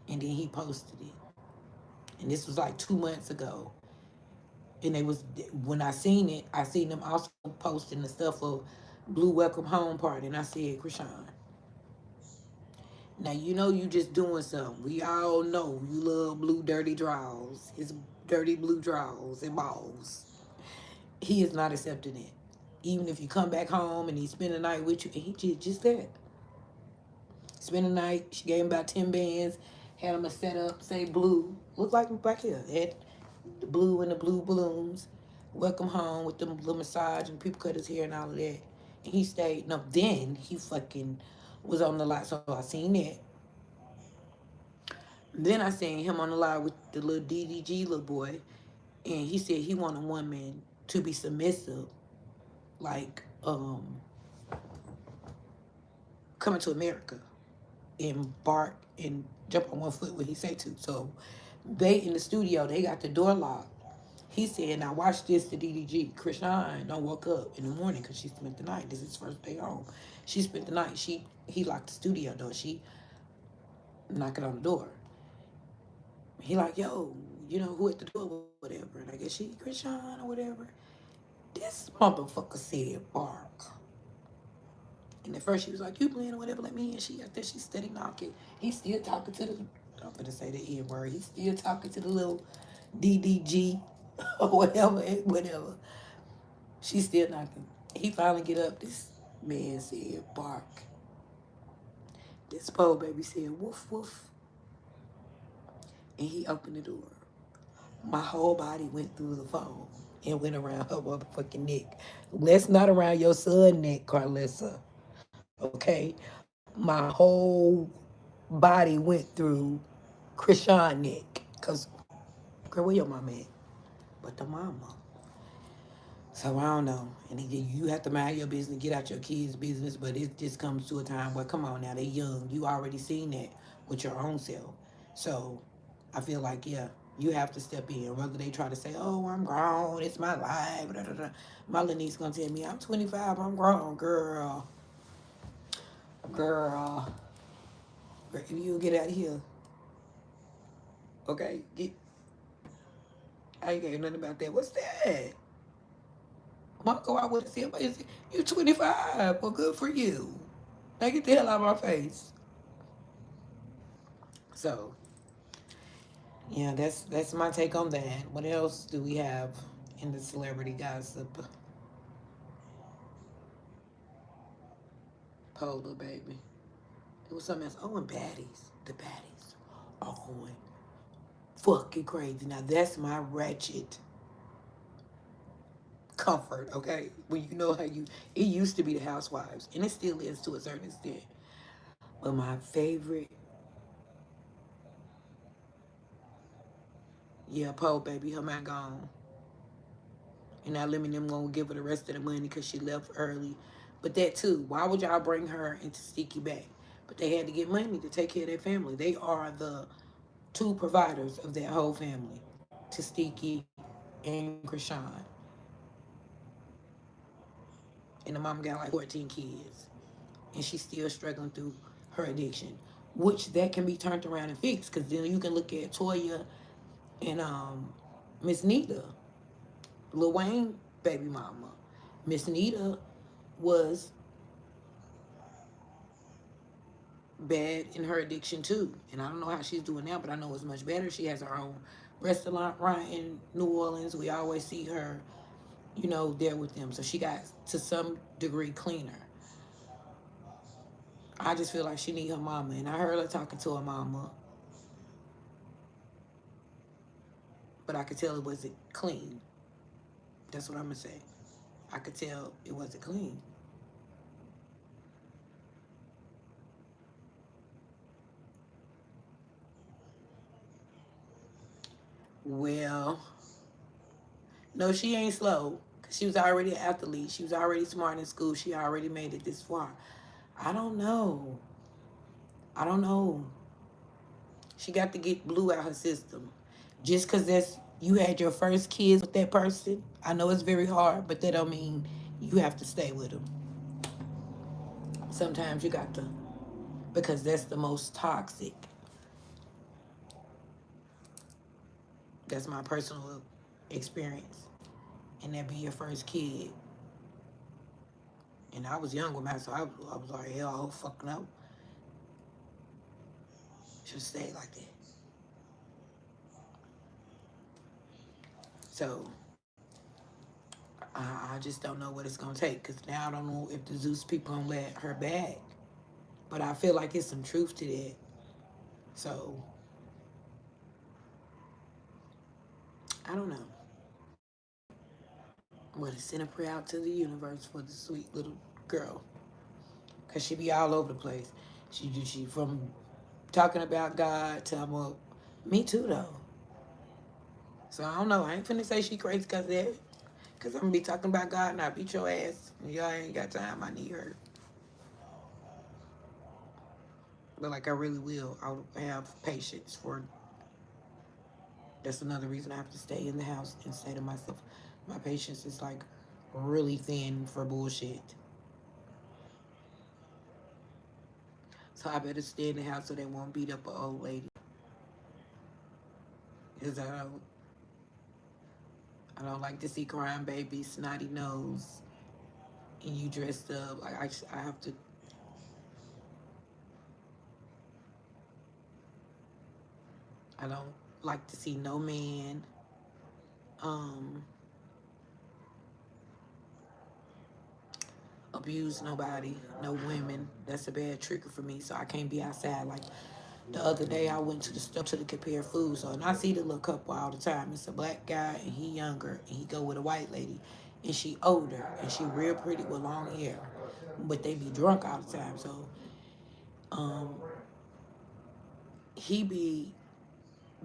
and then he posted it. And this was like 2 months ago. And they was when I seen it, I seen them also posting the stuff of Blue Welcome Home Party, and I said, Krishan, now you know you just doing something. We all know you love Blue dirty draws, his dirty blue draws and balls. He is not accepting it. Even if you come back home and he spend the night with you, and he did just that. Spend the night. She gave him about 10 bands. Had him a setup, say Blue. Look like back here. Had the blue and the blue balloons. Welcome home with them little massage and people cut his hair and all of that. And he stayed. No, then he fucking was on the lot. So I seen that. Then I seen him on the lot with the little DDG little boy. And he said he want a woman to be submissive. Like, coming to America. And bark and jump on one foot when he say to. So they in the studio, they got the door locked. He said, now watch this to DDG. Krishan don't woke up in the morning because she spent the night. This is his first day home. She spent the night. He locked the studio door. She knocking on the door. He like, yo, you know, who at the door, whatever. And I guess she, Krishan or whatever. This motherfucker said bark. And at first she was like, you playing or whatever, let me in. She out there, she steady knocking. He still talking to the, I'm gonna say the N word. He still talking to the little DDG or whatever, whatever. She still knocking. He finally get up. This man said bark. This poor baby said woof woof. And he opened the door. My whole body went through the phone and went around her motherfucking neck. Let's not around your son neck, Carlissa. Okay? My whole body went through Krishan neck. Cause girl, where your mama at? But the mama. So I don't know. And you have to mind your business, get out your kids' business, but it just comes to a time where, come on now, they young. You already seen that with your own self. So I feel like, yeah, you have to step in. Whether they try to say, oh, I'm grown, it's my life, blah, blah, blah. My little niece gonna tell me, I'm 25, I'm grown, girl. Girl. If you get out of here, okay? I ain't got nothing about that. What's that? I'm gonna go out with a somebody. You 25. Well, good for you. Now get the hell out of my face. So, yeah, that's my take on that. What else do we have in the celebrity gossip? Polar baby. It was something else. Oh, and baddies. The baddies are going fucking crazy. Now that's my ratchet comfort, okay? When you know how it used to be the housewives, and it still is to a certain extent. But my favorite, yeah, Poe baby, her man gone. And now Lemon them gonna give her the rest of the money because she left early. But that too, why would y'all bring her into Sticky back? But they had to get money to take care of their family. They are the two providers of that whole family to Sticky and Krishan. And the mom got like 14 kids. And she's still struggling through her addiction. Which that can be turned around and fixed. Because then you can look at Toya and Miss Nita, Lil Wayne baby mama. Miss Nita was bad in her addiction too. And I don't know how she's doing now, but I know it's much better. She has her own restaurant right in New Orleans. We always see her, there with them. So she got to some degree cleaner. I just feel like she need her mama. And I heard her talking to her mama, but I could tell it wasn't clean. That's what I'm gonna say. I could tell it wasn't clean. Well, no, she ain't slow. Cause she was already an athlete. She was already smart in school. She already made it this far. I don't know. I don't know. She got to get blue out her system. Just because that's you had your first kids with that person, I know it's very hard, but that don't mean you have to stay with them. Sometimes you got to, because that's the most toxic. That's my personal experience. And that be your first kid. And I was young with mine, so I was like, hell, I fucking up. Should stay like that. So I just don't know what it's gonna take because now I don't know if the Zeus people gonna let her back. But I feel like it's some truth to that. So I don't know. But to send a prayer out to the universe for the sweet little girl, cause she be all over the place. She from talking about God to me too though. So I don't know. I ain't finna say she crazy cause of that. Cause I'm gonna be talking about God and I beat your ass. Y'all ain't got time. I need her. But like I really will. I'll have patience for. That's another reason I have to stay in the house and say to myself, my patience is like really thin for bullshit. So I better stay in the house so they won't beat up an old lady. Cause I don't like to see crying babies, snotty nose, and you dressed up. Like I have to. I don't like to see no man. Um, abuse nobody, no women. That's a bad trigger for me, so I can't be outside. Like the other day, I went to the store to compare food, so and I see the little couple all the time. It's a black guy and he younger, and he go with a white lady, and she older and she real pretty with long hair, but they be drunk all the time. So um, he be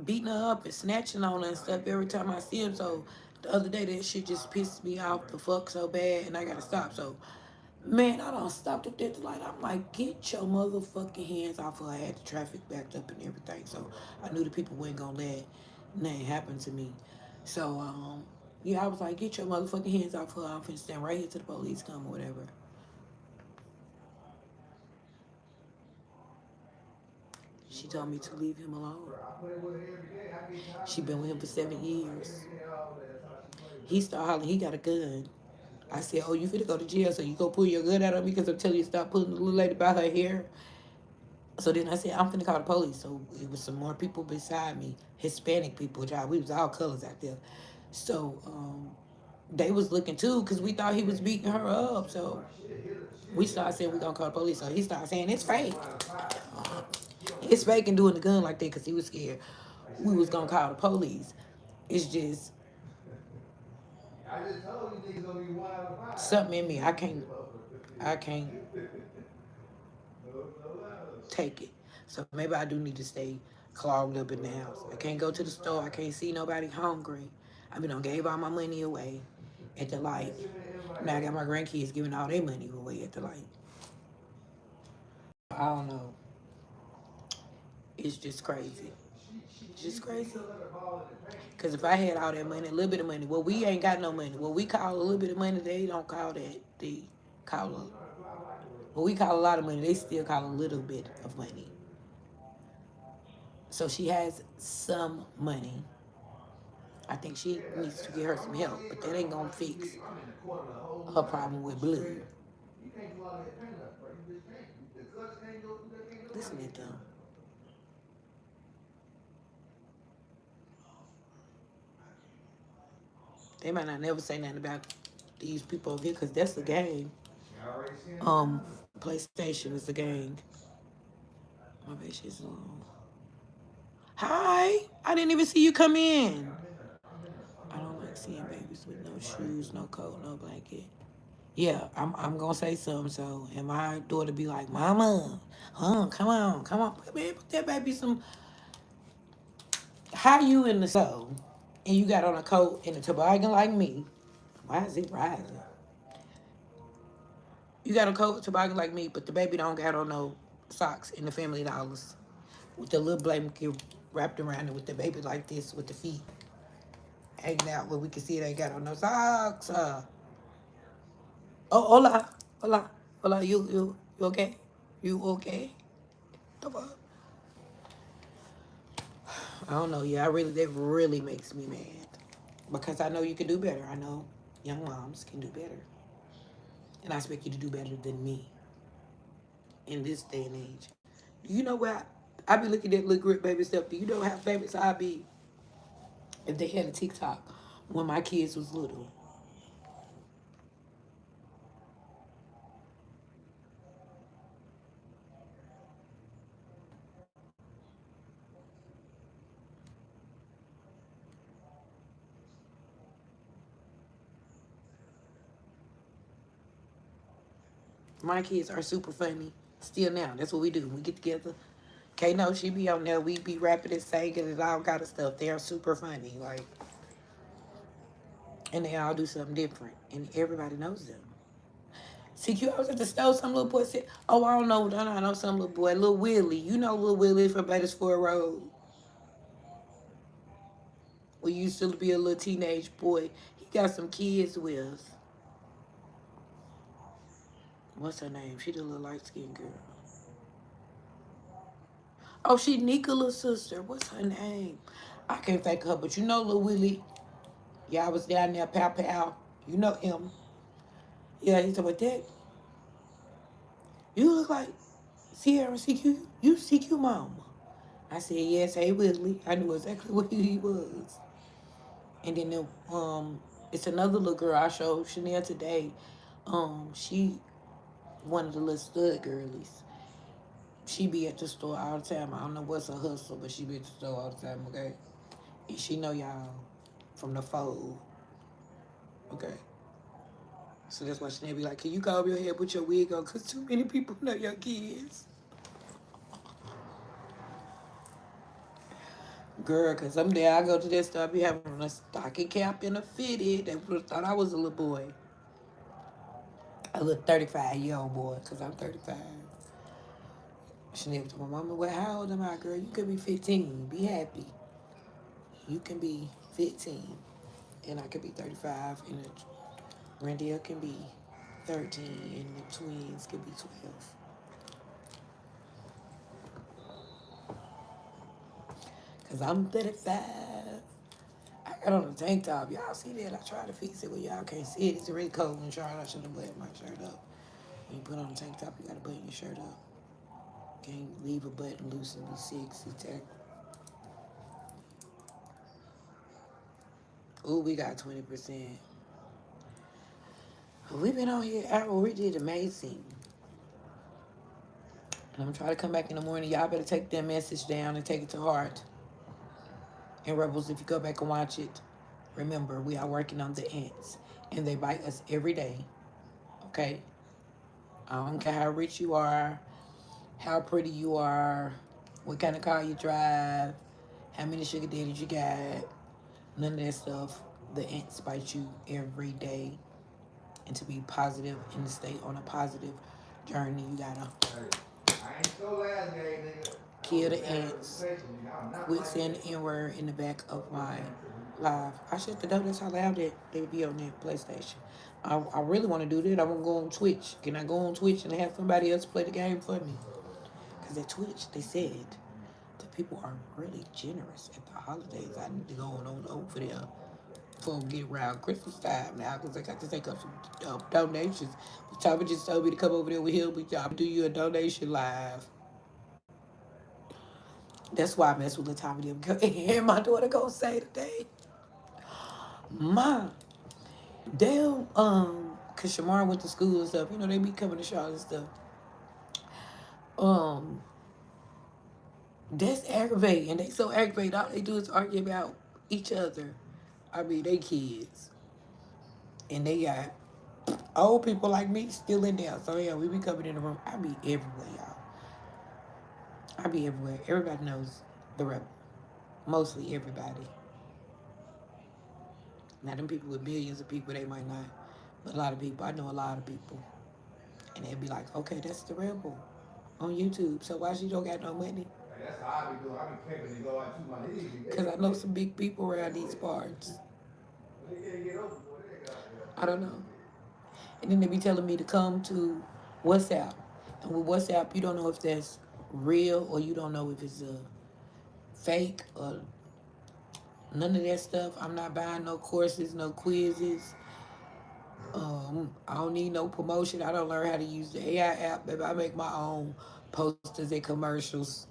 beating her up and snatching on her and stuff every time I see him. So the other day, that shit just pissed me off the fuck so bad, and I gotta stop. So man, I don't stopped at that light. I'm like, get your motherfucking hands off her. I had the traffic backed up and everything. So I knew the people weren't gonna let nothing happen to me. So, yeah, I was like, get your motherfucking hands off her. I'm finna stand right here till the police come or whatever. she told me to leave him alone. She been with him for 7 years. He started hollering, he got a gun. I said, oh, you finna go to jail, so you go pull your gun out on me because I'm telling you to stop pulling the little lady by her hair. So then I said, I'm finna call the police. So it was some more people beside me, Hispanic people, child. We was all colors out there. So they was looking too because we thought he was beating her up. So we started saying we gonna call the police. So he started saying it's fake. It's fake and doing the gun like that because he was scared. We was gonna call the police. It's just something in me. I can't take it. So maybe I do need to stay clogged up in the house. I can't go to the store. I can't see nobody hungry. I mean, I gave all my money away at the light. Now I got my grandkids giving all their money away at the light. I don't know. It's just crazy. It's just crazy. Because if I had all that money, a little bit of money, well, we ain't got no money. What we call a little bit of money, they don't call that. They call what we call a lot of money, they still call a little bit of money. So she has some money. I think she needs to get her some help, but that ain't gonna fix her problem with blue. Listen to them. They might not never say nothing about these people over here because that's a gang. PlayStation is a gang. My bad, she's alone. Hi, I didn't even see you come in. I don't like seeing babies with no shoes, no coat, no blanket. Yeah, I'm gonna say something. So, and my daughter be like, "Mama, come on, man, put that baby some." How you in the snow, and you got on a coat and a toboggan like me? Why is it rising? You got a coat toboggan like me, but the baby don't got on no socks in the Family Dollars with the little blanket wrapped around it with the baby like this with the feet hanging out where we can see it ain't got on no socks. Oh, hola, you okay? You okay? The fuck? I don't know. Yeah, that really makes me mad because I know you can do better. I know young moms can do better, and I expect you to do better than me in this day and age. You know what? I be looking at little grip baby stuff. Do you know how famous I'd be if they had a TikTok when my kids was little? My kids are super funny still now. That's what we do. We get together. K no, she be on there. We be rapping and singing and all kind of stuff. They are super funny. Like, and they all do something different. And everybody knows them. CQ, I was at the store. Some little boy said, oh, I know some little boy. Little Willie. You know Little Willie from Batersford Road. We used to be a little teenage boy. He got some kids with. What's her name? She the little light skinned girl. Oh, she Nicola's sister. What's her name? I can't think of her, but you know Lil Willie. Yeah, I was down there, pow pow. You know him. Yeah, he said, but that, you look like Sierra CQ. You CQ mama. I said, yes, hey Willie. I knew exactly what he was. And then it's another little girl I showed Chanel today. She one of the little stud girlies. She be at the store all the time. I don't know what's her hustle, but she be at the store all the time, okay? And she know y'all from the fold, okay? So that's why Chanel be like, can you comb your hair, put your wig on? Because too many people know your kids. Girl, because someday I go to that store, I be having a stocking cap and a fitted. They would have thought I was a little boy. A little 35-year-old boy, because I'm 35. Chanel told my mama, well, how old am I, girl? You could be 15. Be happy. You can be 15. And I could be 35. And Randall can be 13. And the twins could be 12. Cause I'm 35. I got on a tank top. Y'all see that? I tried to fix it, but y'all can't see it. It's really cold and dry. I should have buttoned my shirt up. When you put on a tank top, you gotta button your shirt up. Can't leave a button loose and be sexy. Ooh, we got 20%. We've been on here. We did amazing. I'm gonna try to come back in the morning. Y'all better take that message down and take it to heart. And Rebels, if you go back and watch it, remember we are working on the ants, and they bite us every day. Okay, I don't care how rich you are, how pretty you are, what kind of car you drive, how many sugar daddies you got. None of that stuff. The ants bite you every day, and to be positive and to stay on a positive journey, you gotta kill the ants. Quit saying the N word in the back of my live. I shut the door. That's how loud that they be on that PlayStation. I really want to do that. I want to go on Twitch. Can I go on Twitch and have somebody else play the game for me? Because at Twitch, they said the people are really generous at the holidays. I need to go on over there before we get around Christmas time now, because I got to take up some donations. But Tommy just told me to come over there with him. But y'all do you a donation live. That's why I mess with Tommy them. And my daughter gonna say today, Ma, damn, cause Shamar went to school and stuff. You know, they be coming to Charlotte and stuff. Um, that's aggravating. They so aggravated. All they do is argue about each other. I mean, they kids. And they got old people like me still in there. So yeah, we be coming in the room. I be everywhere, y'all. I be everywhere. Everybody knows the rebel. Mostly everybody. Now them people with millions of people, they might not. But a lot of people, I know a lot of people. And they'd be like, okay, that's the rebel on YouTube. So why she don't got no money? That's how I be doing. I be pimping to go out to my knees. Because I know some big people around these parts. I don't know. And then they be telling me to come to WhatsApp. And with WhatsApp, you don't know if that's real or you don't know if it's a fake or none of that stuff. I'm not buying no courses, no quizzes. I don't need no promotion. I don't learn how to use the AI app, baby. I make my own posters and commercials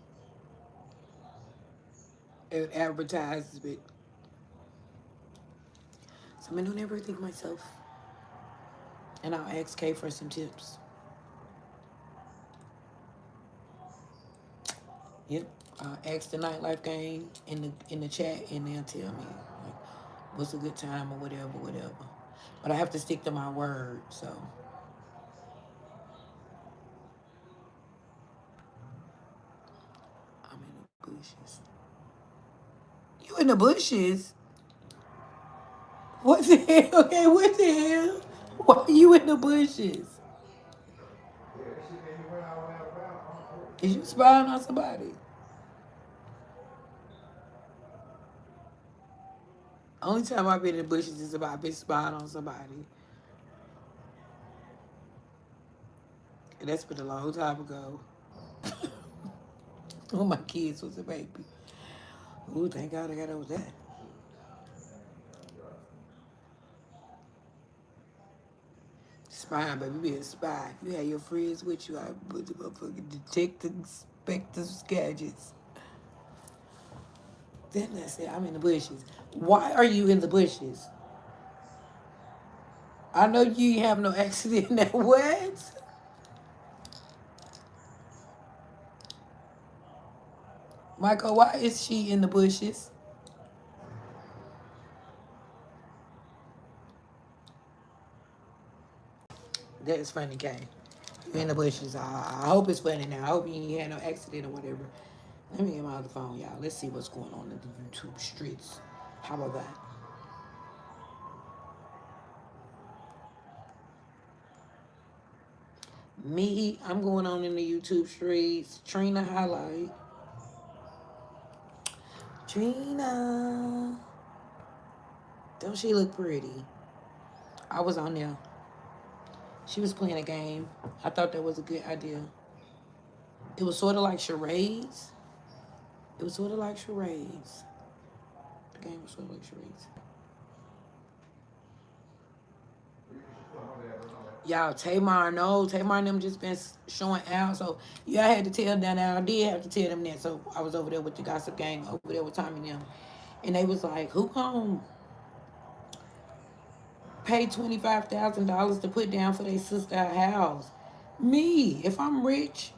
and advertisements. So I'm doing everything myself. And I'll ask Kay for some tips. Yep. I'll ask the nightlife game in the chat and they'll tell me like what's a good time or whatever. But I have to stick to my word, so I'm in the bushes. You in the bushes? What the hell? Okay, what the hell? Why are you in the bushes? Is you spying on somebody? Only time I've been in the bushes is if I've been spying on somebody. And that's been a long time ago. When my kids was a baby. Ooh, thank God I got over that. Spying, baby, be a spy. You had your friends with you. I put the motherfucking detective, inspector, gadgets. Then I said, I'm in the bushes. Why are you in the bushes? I know you have no accident in that. What? Michael, why is she in the bushes? That's funny, Kay. You in the bushes. I hope it's funny now. I hope you ain't had no accident or whatever. Let me get my other phone, y'all. Let's see what's going on in the YouTube streets. How about that? Me, I'm going on in the YouTube streets. Trina highlight. Trina. Don't she look pretty? I was on there. She was playing a game. I thought that was a good idea. It was sort of like charades. It was sort of like charades. The game was sort of like charades. Y'all, Tamar, no, Tamar and them just been showing out. So yeah, I had to tell them that. I did have to tell them that. So I was over there with the gossip gang, over there with Tommy and them, and they was like, "Who gonna pay $25,000 to put down for their sister house?" Me, if I'm rich.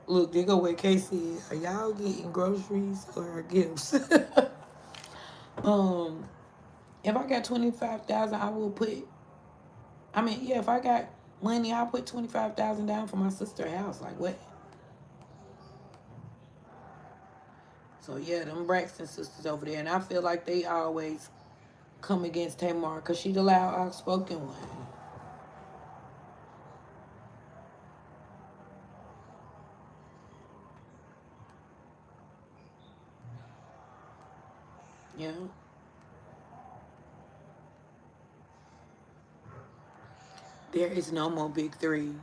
Look, they go what Kay said. Are y'all getting groceries or gifts? um, if I got 25,000, I will put. I mean, yeah, if I got money, I'll put 25,000 down for my sister's house. Like what? So yeah, them Braxton sisters over there, and I feel like they always come against Tamar because she the loud, outspoken one. Yeah, there is no more big three.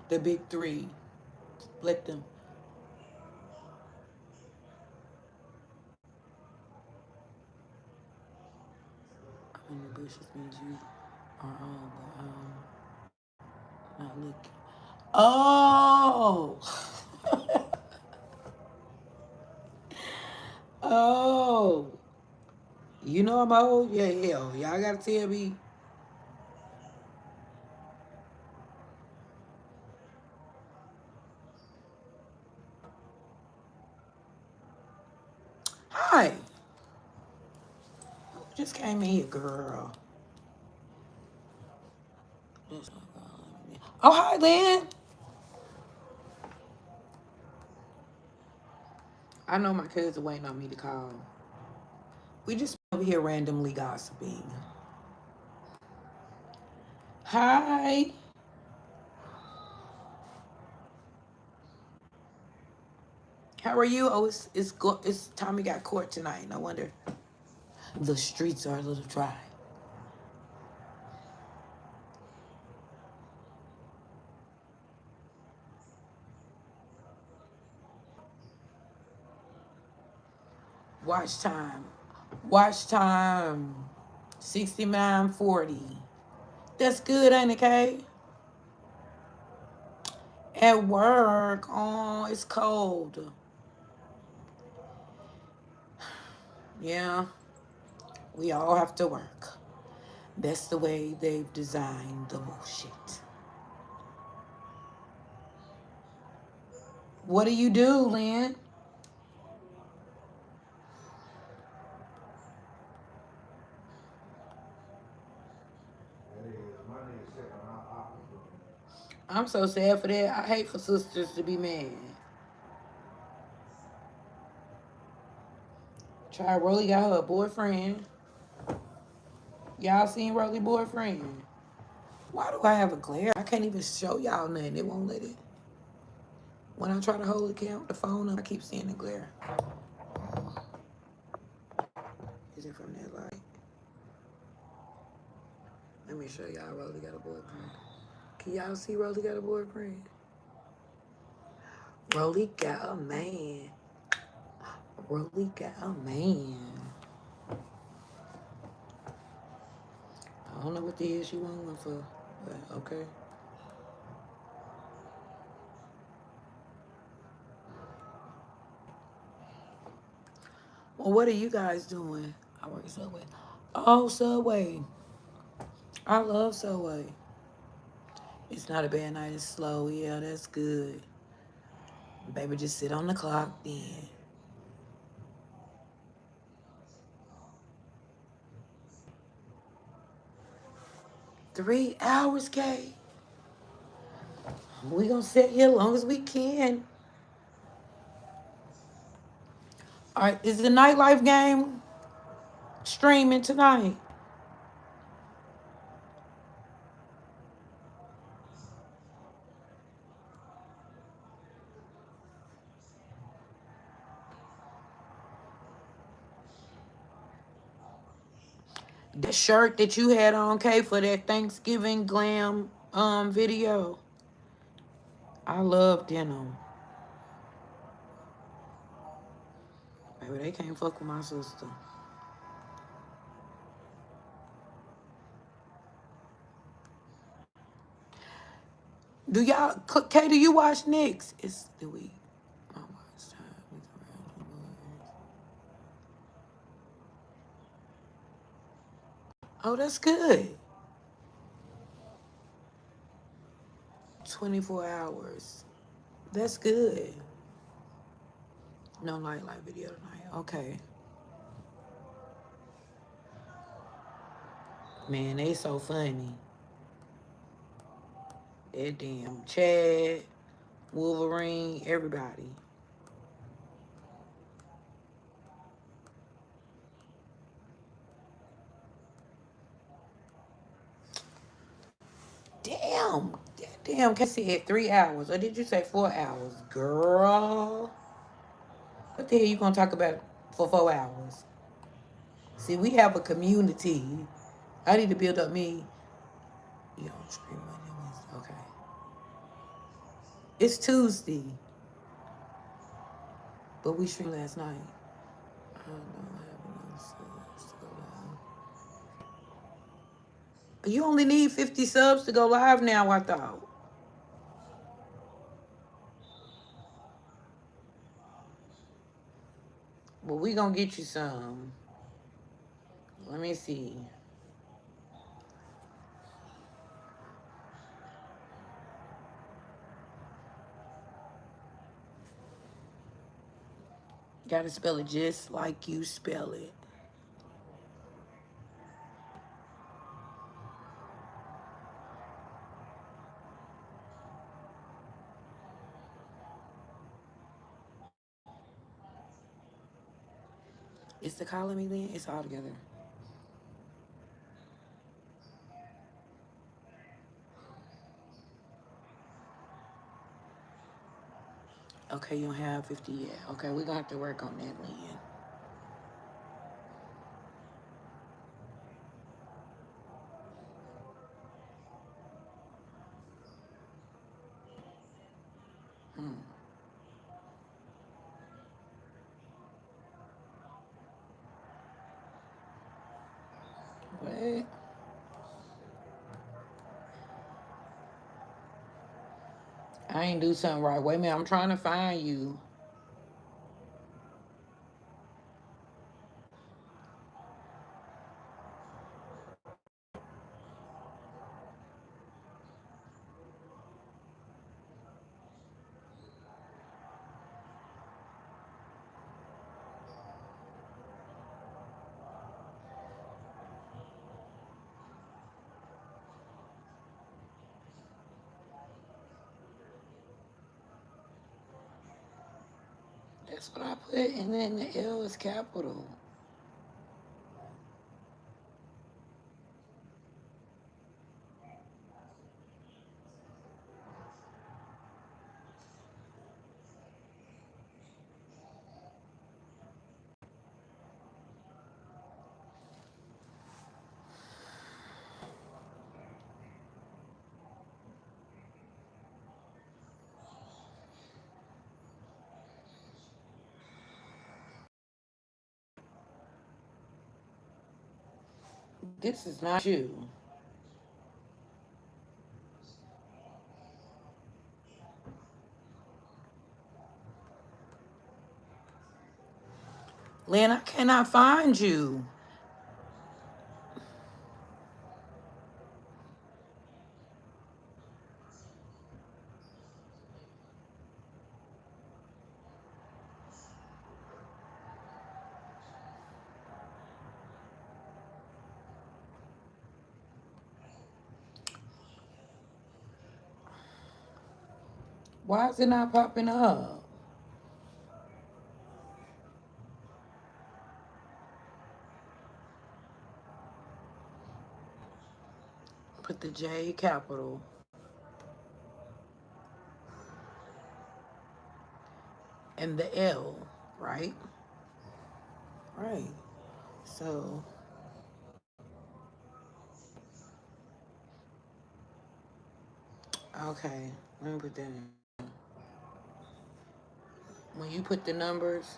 The big three, split them. I'm in the bushes means you are on, but not looking. Oh, oh, you know I'm old. Yeah, yeah. Y'all gotta tell me. Hi, who just came in here, girl? Oh, hi, Lynn. I know my kids are waiting on me to call. We just over here randomly gossiping. Hi. How are you? Oh, it's Tommy got court tonight. No wonder the streets are a little dry. watch time. Watch time. 69:40. That's good, ain't it, Kay? At work. Oh, it's cold. Yeah, we all have to work. That's the way they've designed the bullshit. What do you do, Lynn? I'm so sad for that. I hate for sisters to be mad. Try Rolly got her a boyfriend. Y'all seen Rolly boyfriend? Why do I have a glare? I can't even show y'all nothing. It won't let it. When I try to hold the phone up, I keep seeing the glare. Is it from that light? Let me show y'all Rolly got a boyfriend. Can y'all see Rolly got a boyfriend? Rolly got a man. Rolly got a man. I don't know what the hell she want one for, but okay. Well, what are you guys doing? I work at Subway. Oh, Subway. I love Subway. It's not a bad night. It's slow. Yeah, that's good. Baby, just sit on the clock then. 3 hours, Kay. We gonna sit here as long as we can. All right, is the nightlife game streaming tonight? The shirt that you had on, Kay, for that Thanksgiving glam video. I love denim. Baby, they can't fuck with my sister. Do y'all, Kay, do you watch Knicks? It's the week. My watch time is around. Oh, that's good. 24 hours. That's good. No nightlight video tonight. Okay. Man, they so funny. That damn Chad, Wolverine, everybody. Damn. Damn, Casey had 3 hours. Or did you say 4 hours? Girl. What the hell you gonna talk about for 4 hours? See, we have a community. I need to build up me. You don't stream Monday, Wednesday. Okay. It's Tuesday, but we streamed last night. I don't know what happened. Subs to go live. You only need 50 subs to go live now, I thought. But we gonna get you some. Let me see. Gotta spell it just like you spell it. It's the calling me then? It's all together. Okay, you don't have 50 yet. Okay, we're gonna have to work on that, Lynn. Hmm. What? I ain't do something right. Wait a minute, I'm trying to find you. That's what I put, and then the L is capital. This is not you. Lynn, I cannot find you. Why is it not popping up? Put the J capital and the L, right? Right. So, okay. Let me put that in. When you put the numbers,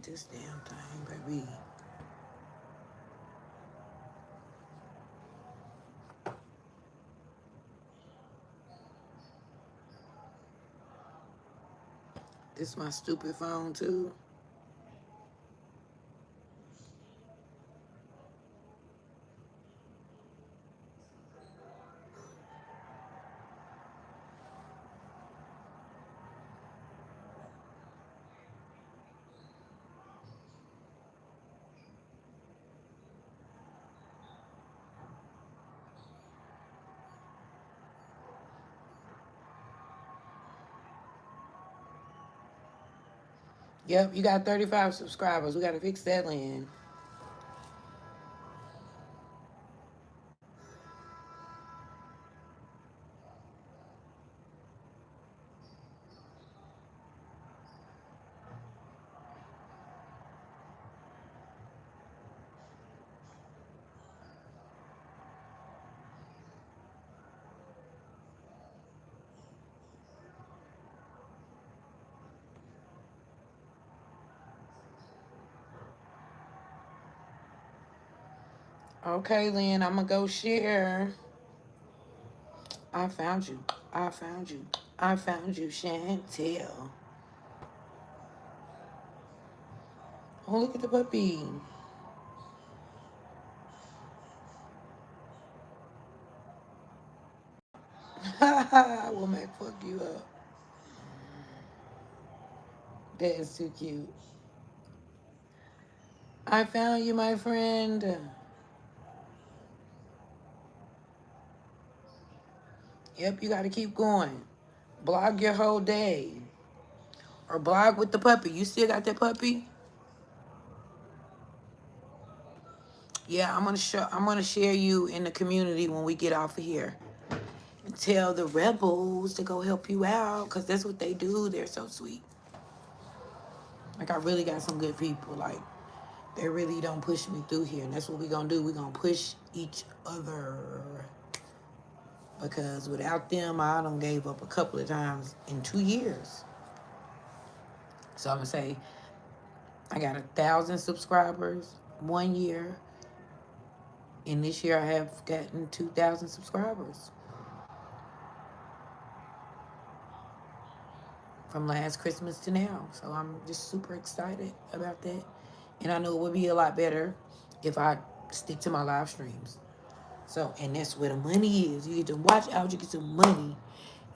this damn thing, baby. This my stupid phone too. Yep, you got 35 subscribers. We gotta fix that, Lynn. Okay, Lynn, I'm gonna go share. I found you. I found you. I found you, Chantel. Oh, look at the puppy. I will make fuck you up. That is too cute. I found you, my friend. Yep, you gotta keep going. Blog your whole day. Or blog with the puppy. You still got that puppy? Yeah, I'm gonna share you in the community when we get off of here. And tell the rebels to go help you out. Cause that's what they do. They're so sweet. Like I really got some good people. Like they really don't push me through here. And that's what we're gonna do. We're gonna push each other. Because without them, I done gave up a couple of times in 2 years. So I'm gonna say I got 1,000 subscribers 1 year, and this year I have gotten 2,000 subscribers from last Christmas to now. So I'm just super excited about that, and I know it would be a lot better if I stick to my live streams. So, and that's where the money is. You get to watch out, you get some money.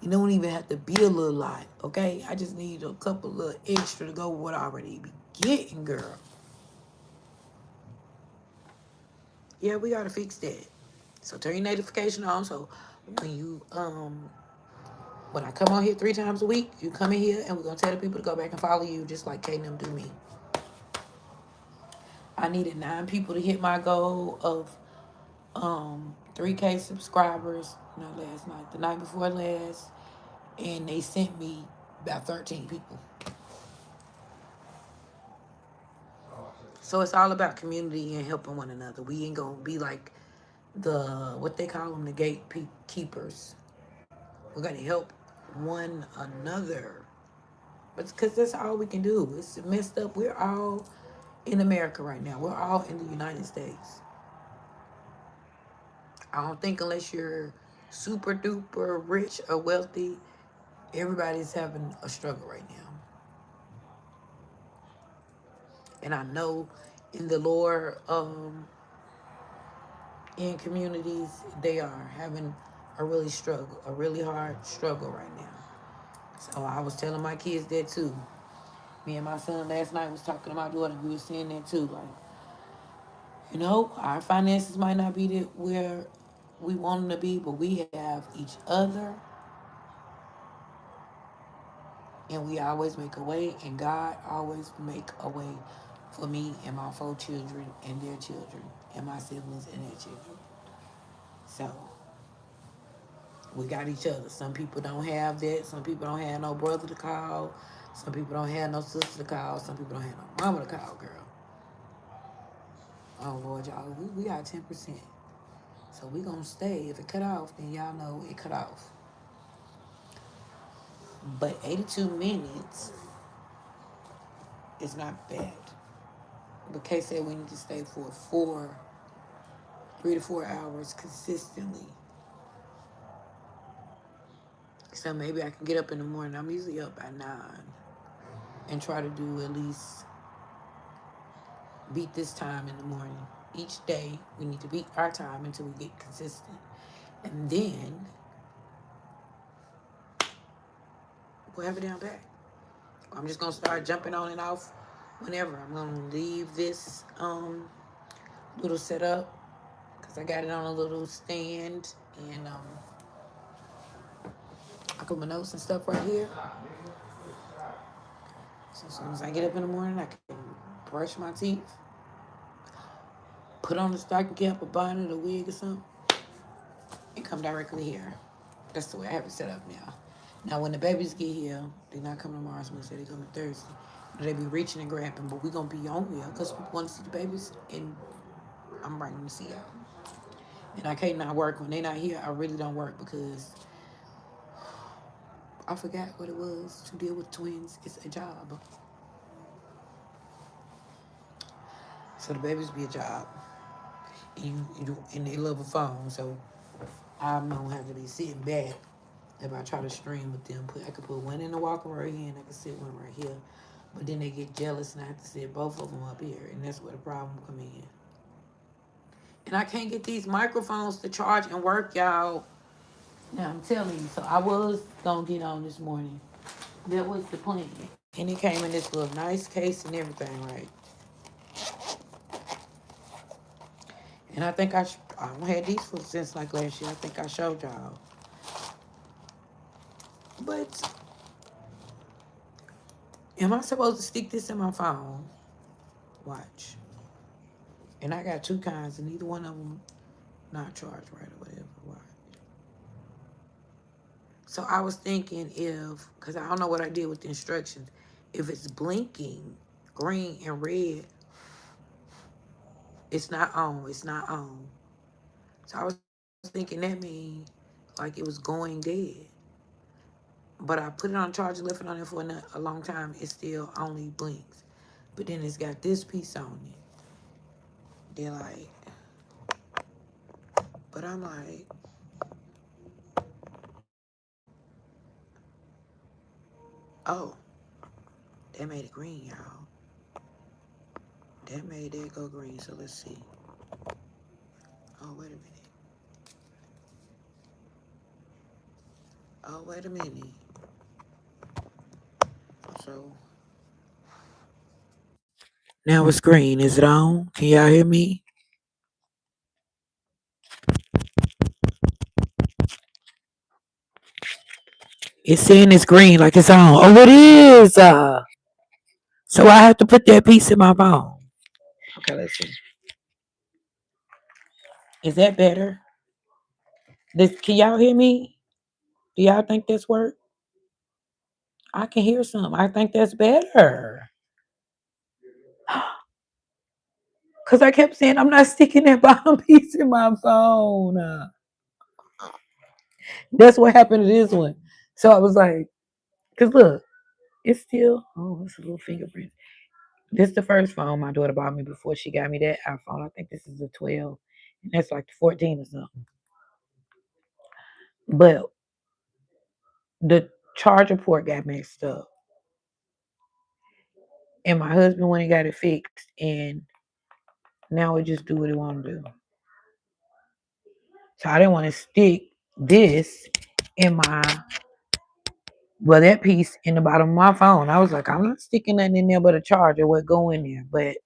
You don't even have to be a little lot, okay? I just need a couple little extra to go with what I already be getting, girl. Yeah, we gotta fix that. So turn your notification on. So when you when I come on here 3 times a week, you come in here and we're gonna tell the people to go back and follow you just like Kate and them do me. I needed 9 people to hit my goal of 3K subscribers, last night, the night before last, and they sent me about 13 people. So it's all about community and helping one another. We ain't gonna be like what they call them, the gatekeepers. We're gonna help one another. But because that's all we can do. It's messed up. We're all in America right now. We're all in the United States. I don't think unless you're super duper rich or wealthy, everybody's having a struggle right now. And I know in the lower in communities, they are having a really hard struggle right now. So I was telling my kids that too. Me and my son last night was talking to my daughter. We were saying that too. Like, our finances might not be where we want them to be, but we have each other, and we always make a way, and God always make a way for me and my 4 children and their children, and my siblings and their children. So we got each other. Some people don't have that. Some people don't have no brother to call. Some people don't have no sister to call. Some people don't have no mama to call, girl. Oh, Lord, y'all, we got 10%. So we gonna stay. If it cut off, then y'all know it cut off. But 82 minutes is not bad. But Kay said we need to stay for 3 to 4 hours consistently. So maybe I can get up in the morning. I'm usually up by 9 and try to do at least beat this time in the morning. Each day we need to beat our time until we get consistent. And then we'll have it down back. I'm just gonna start jumping on and off whenever. I'm gonna leave this little setup because I got it on a little stand, and I put my notes and stuff right here. So as soon as I get up in the morning, I can brush my teeth, put on the stocking cap, a bonnet, a wig, or something, and come directly here. That's the way I have it set up now. Now, when the babies get here, they're not coming tomorrow. Somebody said they're coming Thursday. They be reaching and grabbing, but we're gonna be on here because we want to see the babies, and I'm bringing them to see y'all. And I can't not work when they're not here. I really don't work because I forgot what it was to deal with twins. It's a job. So the babies be a job, and they love a phone. So I don't have to be sitting back if I try to stream with them. I could put one in the walker right here, and I could sit one right here. But then they get jealous, and I have to sit both of them up here, and that's where the problem come in. And I can't get these microphones to charge and work, y'all. Now I'm telling you. So I was gonna get on this morning. That was the plan, and it came in this little nice case and everything, right? And I think I had these for since like last year. I think I showed y'all. But am I supposed to stick this in my phone? Watch. And I got two kinds, and neither one of them not charged right or whatever. Watch. So I was thinking because I don't know what I did with the instructions, if it's blinking green and red, it's not on. It's not on. So I was thinking that means like it was going dead. But I put it on charge and left it on there for a long time. It still only blinks. But then it's got this piece on it. They're like, but I'm like, oh, that made it green, y'all. That made it go green. So let's see. Oh, wait a minute. Oh, wait a minute. So now it's green. Is it on? Can y'all hear me? It's saying it's green, like it's on. Oh, it is. So I have to put that piece in my phone. Okay, let's see. Is that better? Can y'all hear me? Do y'all think this work? I can hear some. I think that's better. Cause I kept saying I'm not sticking that bottom piece in my phone. That's what happened to this one. So I was like, cause look, it's still. Oh, it's a little fingerprint. This is the first phone my daughter bought me before she got me that iPhone. I think this is a 12, and that's like the 14 or something. But the charger port got messed up, and my husband went and got it fixed, and now it just do what it want to do. So I didn't want to stick this in that piece in the bottom of my phone. I was like, I'm not sticking nothing in there but a charger. What go in there? But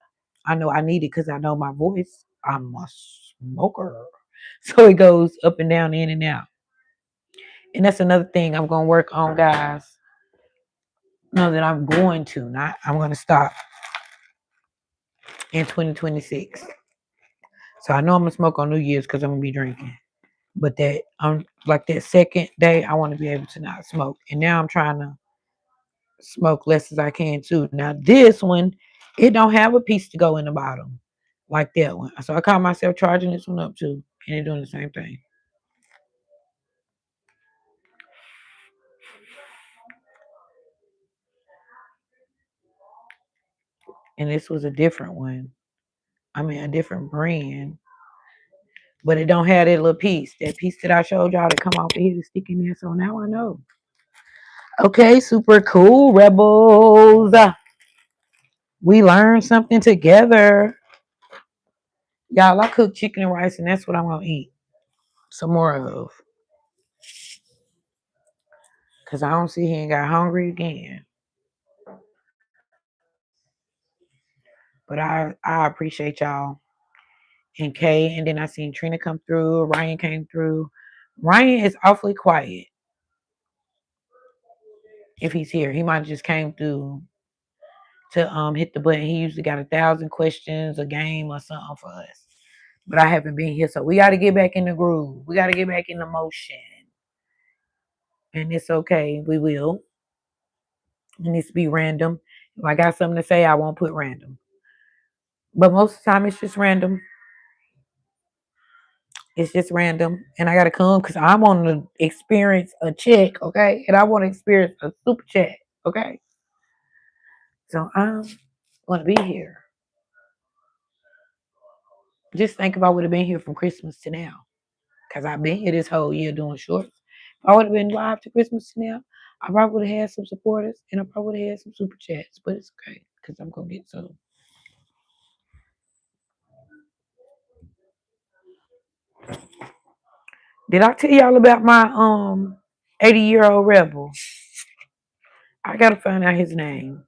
I know I need it because I know my voice. I'm a smoker. So it goes up and down, in and out. And that's another thing I'm going to work on, guys. No, that I'm going to. Not I'm going to stop in 2026. So I know I'm going to smoke on New Year's because I'm going to be drinking. But that I'm like that second day, I want to be able to not smoke. And now I'm trying to smoke less as I can too. Now this one, it don't have a piece to go in the bottom like that one. So I caught myself charging this one up too, and they're doing the same thing. And this was a different one. I mean, a different brand. But it don't have that little piece. That piece that I showed y'all to come off of here to stick in there. So now I know. Okay, super cool, rebels. We learned something together. Y'all, I cooked chicken and rice, and that's what I'm gonna eat some more of. Cause I don't see he ain't got hungry again. But I appreciate y'all and Kay, and then I seen Trina come through. Ryan came through. Ryan is awfully quiet. If he's here, he might have just came through to hit the button. He usually got 1,000 questions, a game, or something for us. But I haven't been here, so we got to get back in the groove. We got to get back in the motion, and it's okay. We will. It needs to be random. If I got something to say, I won't put random. But most of the time, it's just random. It's just random, and I gotta come because I want to experience a check, okay? And I want to experience a super chat, okay? So I'm gonna be here. Just think if I would have been here from Christmas to now, because I've been here this whole year doing shorts. If I would have been live to Christmas to now, I probably would have had some supporters, and I probably would have had some super chats. But it's okay because I'm gonna get some. Did I tell y'all about my 80-year-old rebel? I gotta find out his name.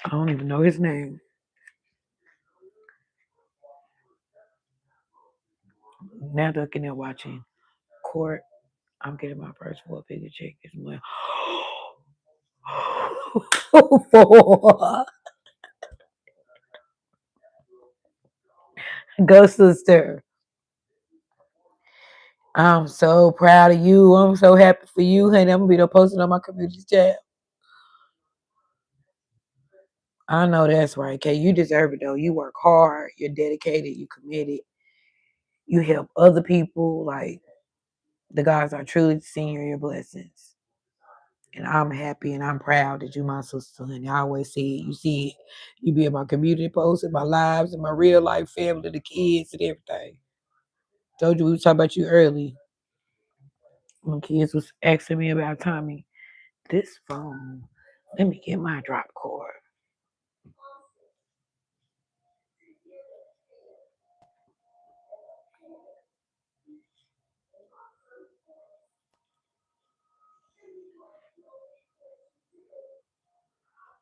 I don't even know his name. Now looking at watching Court. I'm getting my first 4-figure check this month. Go sister. I'm so proud of you. I'm so happy for you, honey. I'm gonna be posting on my community chat. I know that's right, Kay. You deserve it though. You work hard, you're dedicated, you committed, you help other people. Like the gods are truly seeing your blessings. And I'm happy and I'm proud that you my sister, honey. I always see it. You see it. You be in my community posts, in my lives, in my real life family, the kids and everything. Told you we was talking about you early. When kids was asking me about Tommy. This phone. Let me get my drop cord.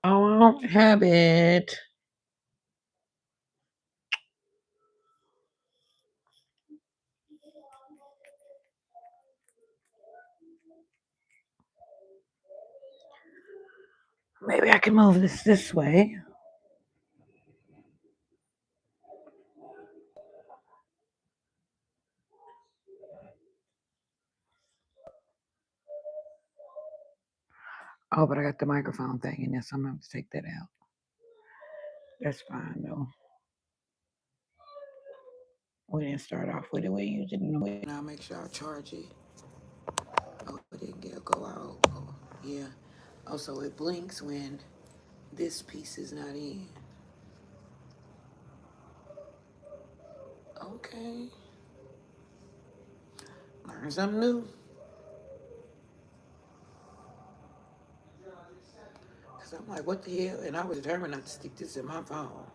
Oh, I don't have it. Maybe I can move this way. Oh, but I got the microphone thing in there, so I'm gonna have to take that out. That's fine though. We didn't start off with it. We use it in the way. I'll make sure I charge it. Oh, it didn't go out. Oh, yeah. Also, it blinks when this piece is not in. Okay. Learn something new. Because I'm like, what the hell? And I was determined not to stick this in my phone.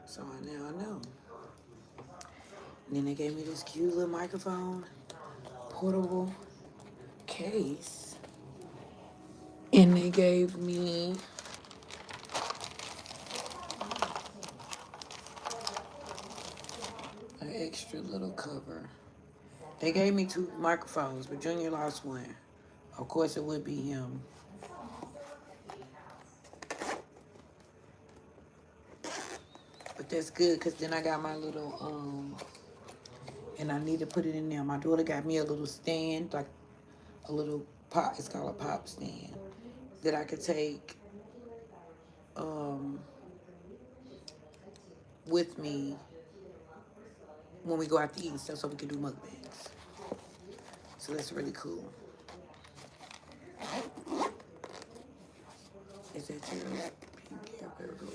So now I know. And then they gave me this cute little microphone, portable case. And they gave me an extra little cover. They gave me 2 microphones, but Junior lost one. Of course, it would be him. But that's good because then I got my little, and I need to put it in there. My daughter got me a little stand, like a little pop, it's called a pop stand, that I could take um, with me when we go out to eat and stuff, so we can do mukbangs. So that's really cool. Is that your pink hair favorite color?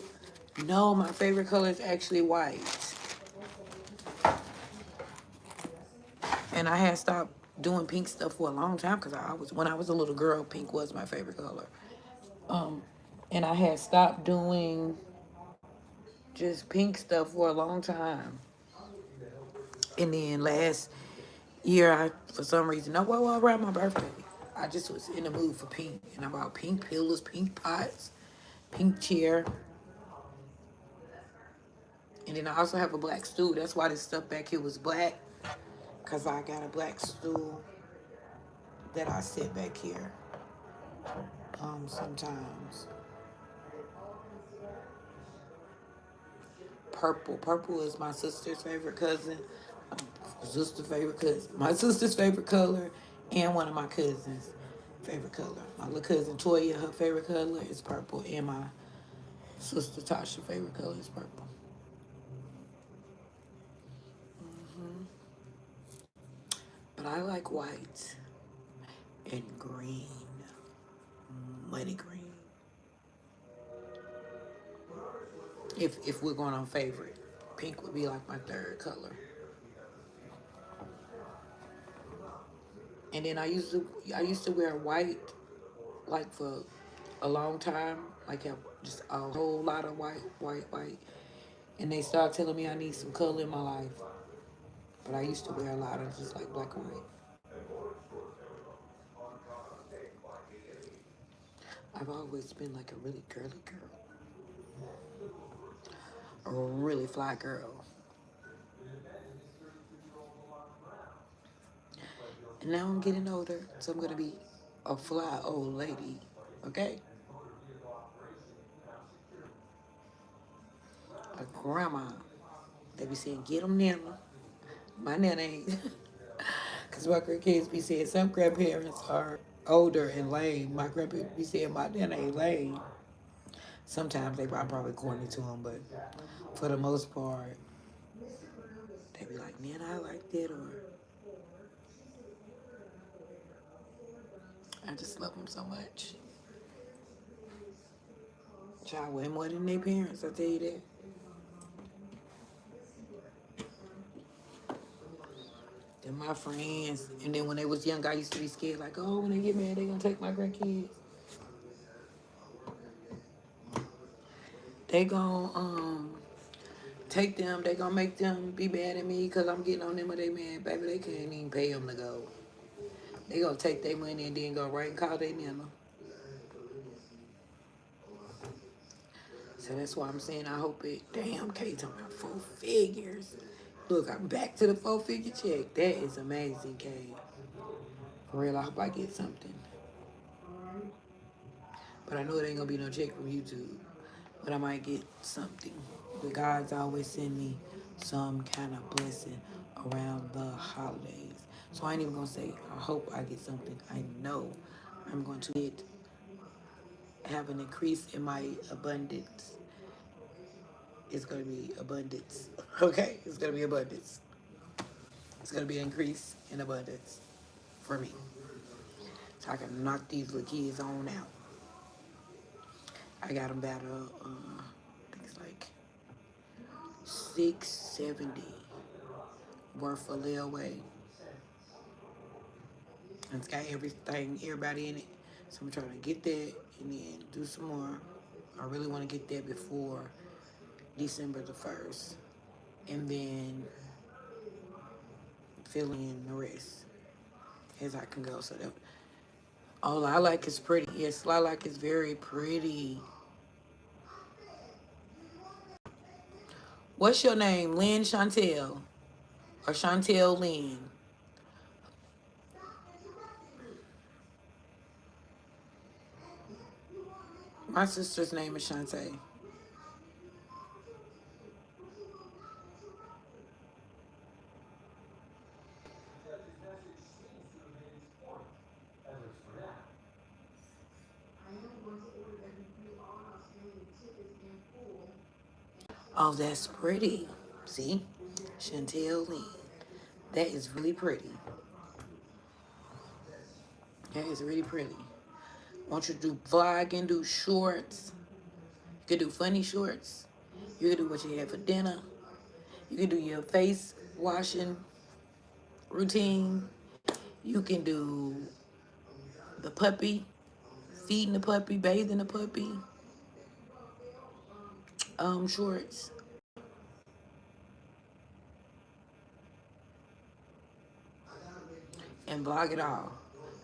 No, my favorite color is actually white. And I had stopped doing pink stuff for a long time because when I was a little girl, pink was my favorite color. Um, and I had stopped doing just pink stuff for a long time. And then last year, for some reason, well, around my birthday, I just was in the mood for pink. And I bought pink pillows, pink pots, pink chair. And then I also have a black stool. That's why this stuff back here was black. Because I got a black stool that I sit back here sometimes. Purple. Purple is my sister's favorite cousin. Sister's favorite cousin. My sister's favorite color. And one of my cousins' favorite color. My little cousin Toya, her favorite color is purple. And my sister Tasha's favorite color is purple. But I like white and green. Money green. If we're going on favorite. Pink would be like my third color. And then I used to wear white like for a long time, like have just a whole lot of white, white, white. And they started telling me I need some color in my life. But I used to wear a lot of just like black and white. I've always been like a really girly girl, a really fly girl. And now I'm getting older, so I'm gonna be a fly old lady. Okay, a grandma. They be saying, "Get them, Nana." My Nana ain't. Cause my grandkids be saying some grandparents are older and lame. My grandpa be saying my Nana ain't lame. Sometimes I probably corny to them, but for the most part, they be like, "Man, I like that," or I just love them so much. Child way more than their parents, I tell you that. They're my friends. And then when they was young, I used to be scared, like, oh, when they get married, they gonna take my grandkids. They gonna take them. They gonna make them be mad at me because I'm getting on them or they mad. Baby, they can't even pay them to go. They gonna take their money and then go right and call their nana. So that's why I'm saying I hope it. Damn, Kate talking about 4 figures. Look, I'm back to the 4 figure check. That is amazing, Kate. For real, I hope I get something. But I know it ain't gonna be no check from YouTube. But I might get something. The God's always send me some kind of blessing around the holidays. So I ain't even gonna say I hope I get something. I know I'm going to have an increase in my abundance. It's gonna be abundance. Okay? It's gonna be abundance. It's gonna be an increase in abundance for me. So I can knock these little kids on out. I got them about I think it's like 670 worth of layaway. And it's got everything, everybody in it. So I'm trying to get that and then do some more. I really want to get that before December the 1st. And then fill in the rest as I can go. So that all lilac is pretty. Yes, lilac is very pretty. What's your name? Lynn Chantel or Chantel Lynn? My sister's name is Shantae. Oh, that's pretty. See? Chantel Lynn. That is really pretty. That is really pretty. Want you to do vlogging, do shorts. You can do funny shorts. You can do what you had for dinner. You can do your face washing routine. You can do the puppy, feeding the puppy, bathing the puppy, shorts, and vlog it all.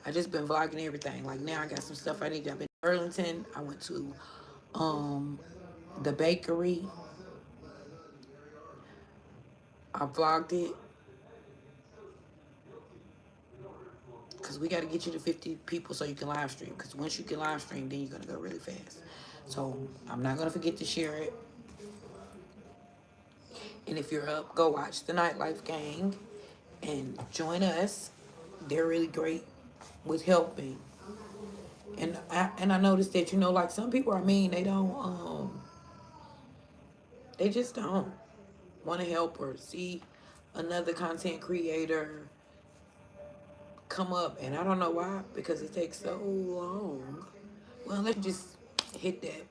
I just been vlogging everything. Like now I got some stuff I need. I've been to Burlington. I went to um the bakery. I vlogged it because we got to get you to 50 people so you can live stream. Because once you can live stream, then you're gonna go really fast. So I'm not gonna forget to share it. And if you're up, go watch the Nightlife Gang and join us. They're really great with helping. And I noticed that like some people are mean. They just don't want to help or see another content creator come up, and I don't know why, because it takes so long. Well, let's just hit that,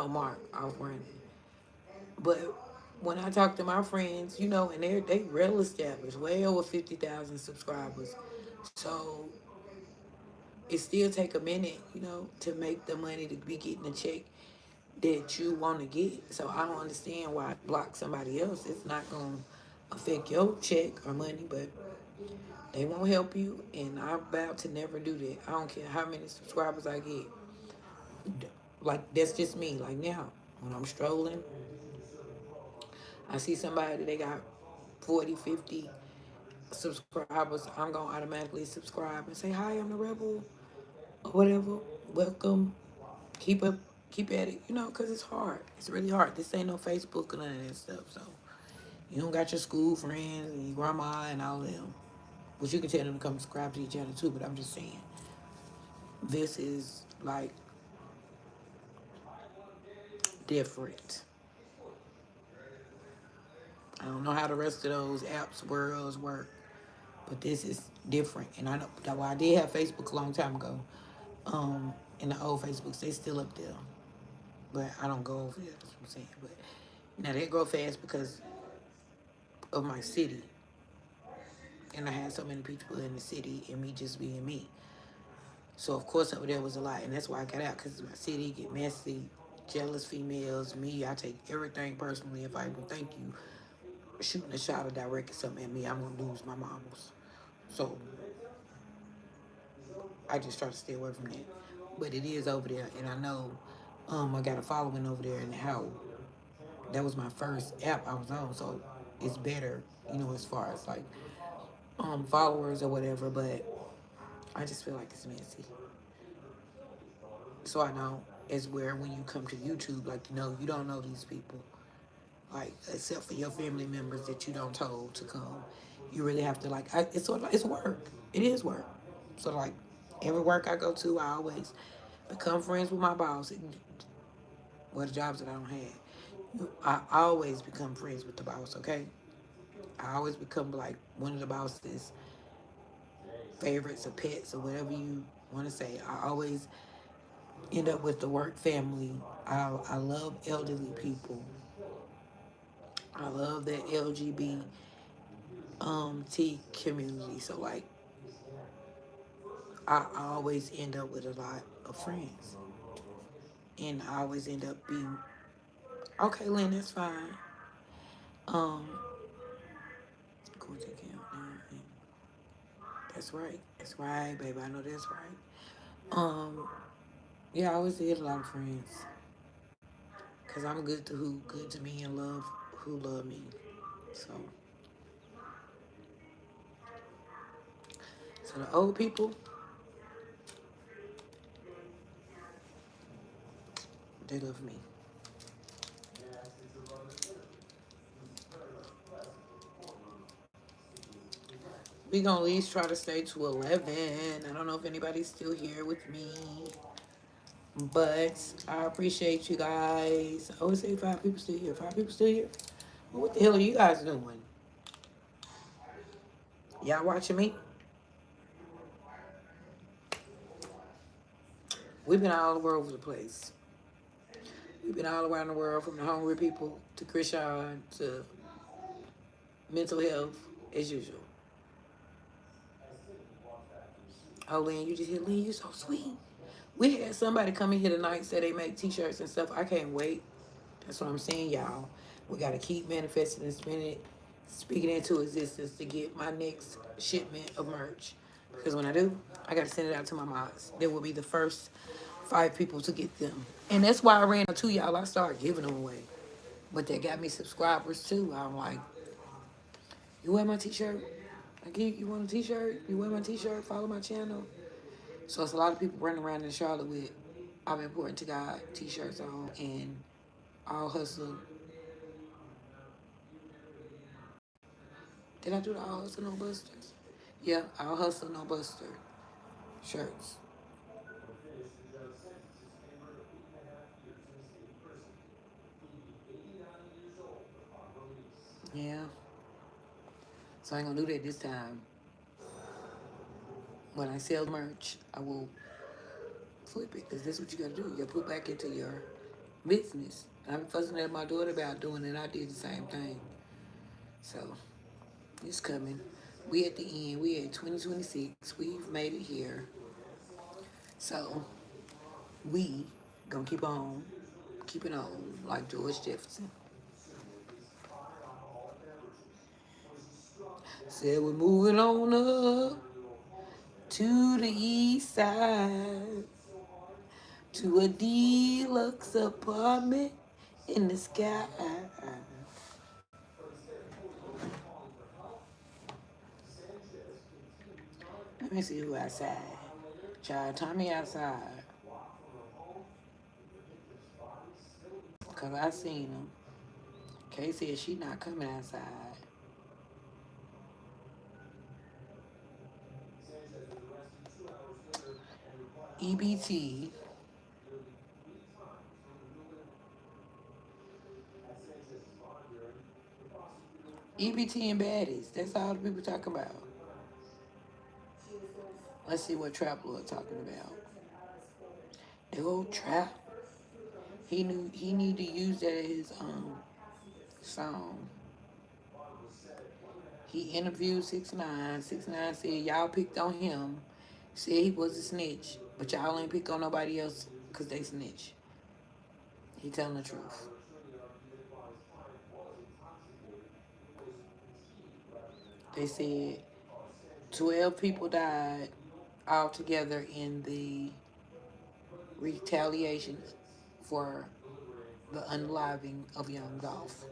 mark off running. But when I talk to my friends, and they real established, way over 50,000 subscribers, so it still take a minute, to make the money to be getting a check that you want to get. So I don't understand why block somebody else. It's not gonna affect your check or money, but they won't help you, and I'm about to never do that. I don't care how many subscribers I get. Like, that's just me. Like now, when I'm strolling, I see somebody, they got 40, 50 subscribers. I'm going to automatically subscribe and say, hi, I'm the Rebel, or whatever. Welcome. Keep up. Keep at it, because it's hard. It's really hard. This ain't no Facebook or none of that stuff. So you don't got your school friends and your grandma and all of them. Which you can tell them to come subscribe to each other too, but I'm just saying. This is like different. I don't know how the rest of those apps worlds work, but this is different. And I know that why I did have Facebook a long time ago. In the old Facebooks, they still up there, but I don't go over there. That's what I'm saying. But now they grow fast because of my city, and I had so many people in the city, and me just being me. So of course over there was a lot, and that's why I got out, because my city get messy, jealous females. Me, I take everything personally. If I even think you shooting a shot or directing something at me, I'm gonna lose my marbles. So I just try to stay away from that. But it is over there, and I know I got a following over there, and how that was my first app I was on, so it's better, as far as like followers or whatever. But I just feel like it's messy. So I know it's where when you come to YouTube, like you don't know these people, like except for your family members that you don't told to come. You really have to it's sort of it's work. It is work. So like every work I go to, I always become friends with my boss. Well, the jobs that I don't have, I always become friends with the boss. Okay, I always become like one of the boss's favorites or pets or whatever you want to say. I always end up with the work family. I love elderly people. I love that LGBT T community. So like I always end up with a lot of friends. And I always end up being okay, Lynn, that's fine. Um going to count now. That's right. That's right, baby. I know that's right. Yeah, I always get a lot of friends. Cause I'm good to who good to me and love who love me. So so the old people, they love me. We gonna at least try to stay to 11. I don't know if anybody's still here with me, But I appreciate you guys. I always say 5 people still here. 5 people still here. Well, what the hell are you guys doing? Y'all watching me? We've been all over the place. We've been all around the world, from the hungry people to Krishan to mental health, as usual. Oh, Lynn, you just hit Lynn. You so sweet. We had somebody come in here tonight say they make t-shirts and stuff. I can't wait. That's what I'm saying, y'all. We got to keep manifesting and speaking into existence to get my next shipment of merch. Because when I do, I got to send it out to my mods. They will be the first 5 people to get them. And that's why I ran out to y'all. I started giving them away. But they got me subscribers too. I'm like, you wear my t-shirt? You want a t-shirt? You wear my t-shirt? Follow my channel. So it's a lot of people running around in Charlotte with I'm important to God t-shirts on and all hustle. Did I do the all hustle no busters? Yeah, all hustle no buster shirts. Yeah. So I ain't gonna do that this time. When I sell merch, I will flip it because that's what you gotta do. You gotta put back into your business. I'm fussing at my daughter about doing it. I did the same thing. So it's coming. We at the end. We at 2026. We've made it here. So we gonna keep it on like George Jefferson. Said we're moving on up to the east side to a deluxe apartment in the sky. Let me see who outside. Child, Tommy outside. Cause I seen him. Kay said she not coming outside. EBT, EBT and baddies. That's all the people talk about. Let's see what Trap Lord talking about. The old Trap. He need to use that as his song. He interviewed 6ix9ine. 6ix9ine said y'all picked on him. Said he was a snitch, but y'all ain't pick on nobody else because they snitch. He telling the truth. They said 12 people died altogether in the retaliation for the unliving of young Dolph.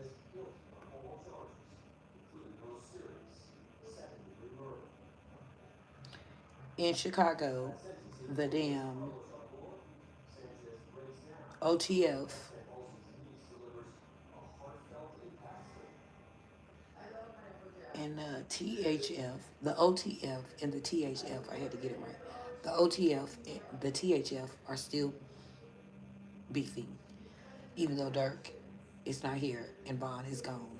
In Chicago, the damn OTF and the THF, the OTF and the THF, I had to get it right. The OTF and the THF are still beefing, even though Dirk is not here and Bond is gone.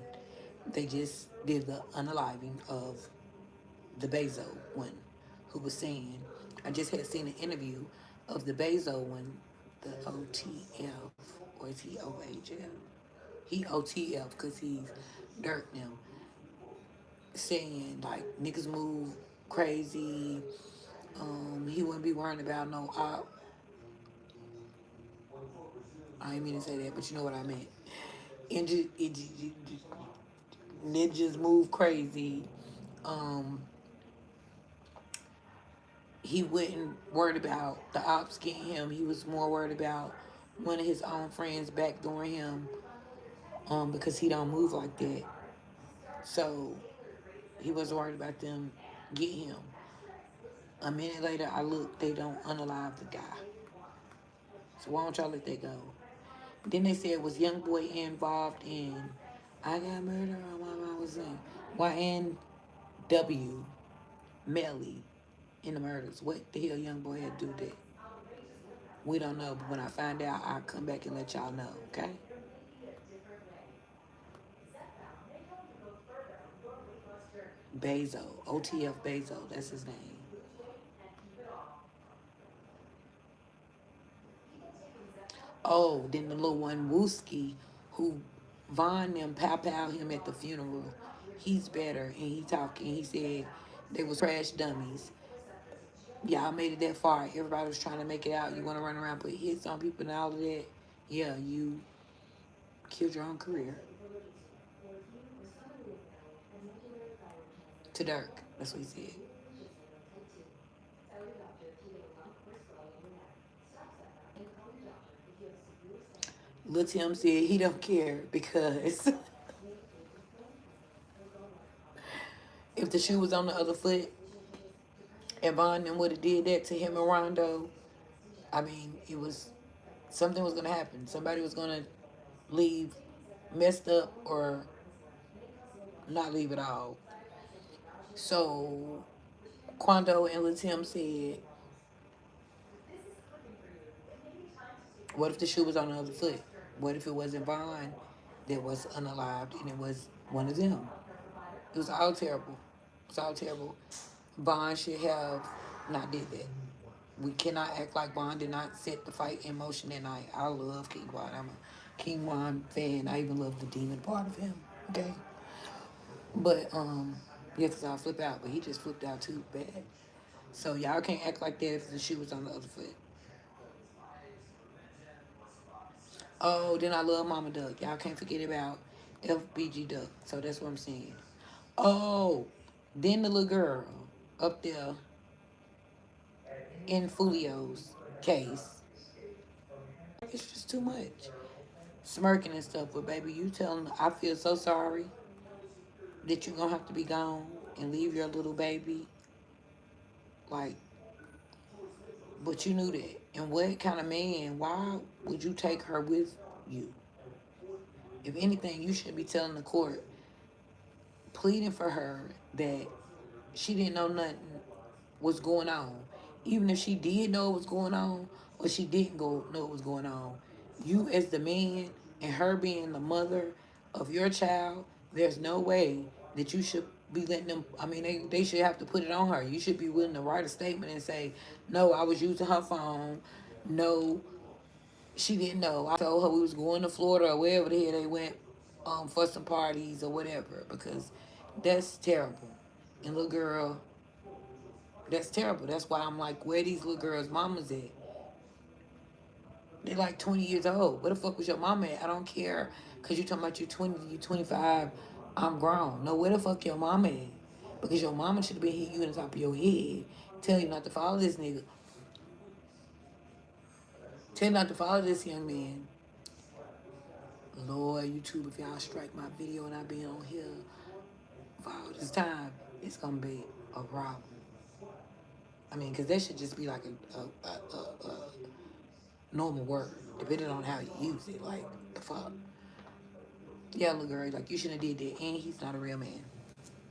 They just did the unaliving of the Bezo one, who was saying, I just had seen an interview of the Bezo one, the OTF, or is he OHF? He OTF because he's Dirk now, saying like niggas move crazy. He wouldn't be worrying about no op. I didn't mean to say that, but you know what I meant. And ninjas move crazy. Um, he wasn't worried about the ops getting him. He was more worried about one of his own friends backdooring him, because he don't move like that. So he was worried about them getting him. A minute later, I look, they don't unalive the guy. So why don't y'all let that go? Then they said was young boy involved in I got murder on my mom was in YNW Melly in the murders. What the hell young boy had to do that? We don't know, but when I find out, I'll come back and let y'all know, okay? Bezo, OTF Bezo, that's his name. Oh, then the little one, Wooski, who Von them pow him at the funeral. He's better, and he talking. He said they was crash dummies. Y'all made it that far. Everybody was trying to make it out. You want to run around, put hits on people and all of that. Yeah, you killed your own career. To Dirk, that's what he said. Lil Tim said he don't care because if the shoe was on the other foot and Von and would have did that to him and Rondo, I mean, it was something was gonna happen. Somebody was gonna leave messed up or not leave at all. So Quando and Lil Tim said, what if the shoe was on the other foot? What if it wasn't Von that was unalived and it was one of them? It was all terrible. It was all terrible. Bond should have not did that. We cannot act like Bond did not set the fight in motion that night. I love King Bond. I'm a King Bond fan. I even love the demon part of him. Okay, but yeah, cause I'll flip out, but he just flipped out too bad. So y'all can't act like that if the shoe was on the other foot. Oh, then I love Mama Duck. Y'all can't forget about FBG Duck. So that's what I'm saying. Oh, then the little girl up there in Fulio's case. It's just too much. Smirking and stuff, but baby, you telling me I feel so sorry that you're gonna have to be gone and leave your little baby. Like, but you knew that. And what kind of man, why would you take her with you? If anything, you should be telling the court, pleading for her that she didn't know nothing was going on. Even if she did know what was going on or she didn't know what was going on, you as the man and her being the mother of your child, there's no way that you should be letting them, I mean, they should have to put it on her. You should be willing to write a statement and say, no, I was using her phone. No, she didn't know. I told her we was going to Florida or wherever the hell they went for some parties or whatever because that's terrible. And little girl, that's terrible. That's why I'm like, where these little girls' mamas at? They're like 20 years old. Where the fuck was your mama at? I don't care. Because you talking about you 20, you 25. I'm grown. No, where the fuck your mama at? Because your mama should have been hitting you in the top of your head. Tell you not to follow this nigga. Tell you not to follow this young man. Lord, YouTube, if y'all strike my video and I been on here for all this time, it's going to be a problem. I mean, because that should just be like a normal word, depending on how you use it. Like, the fuck? Yeah, little girl, like, you shouldn't have did that. And he's not a real man.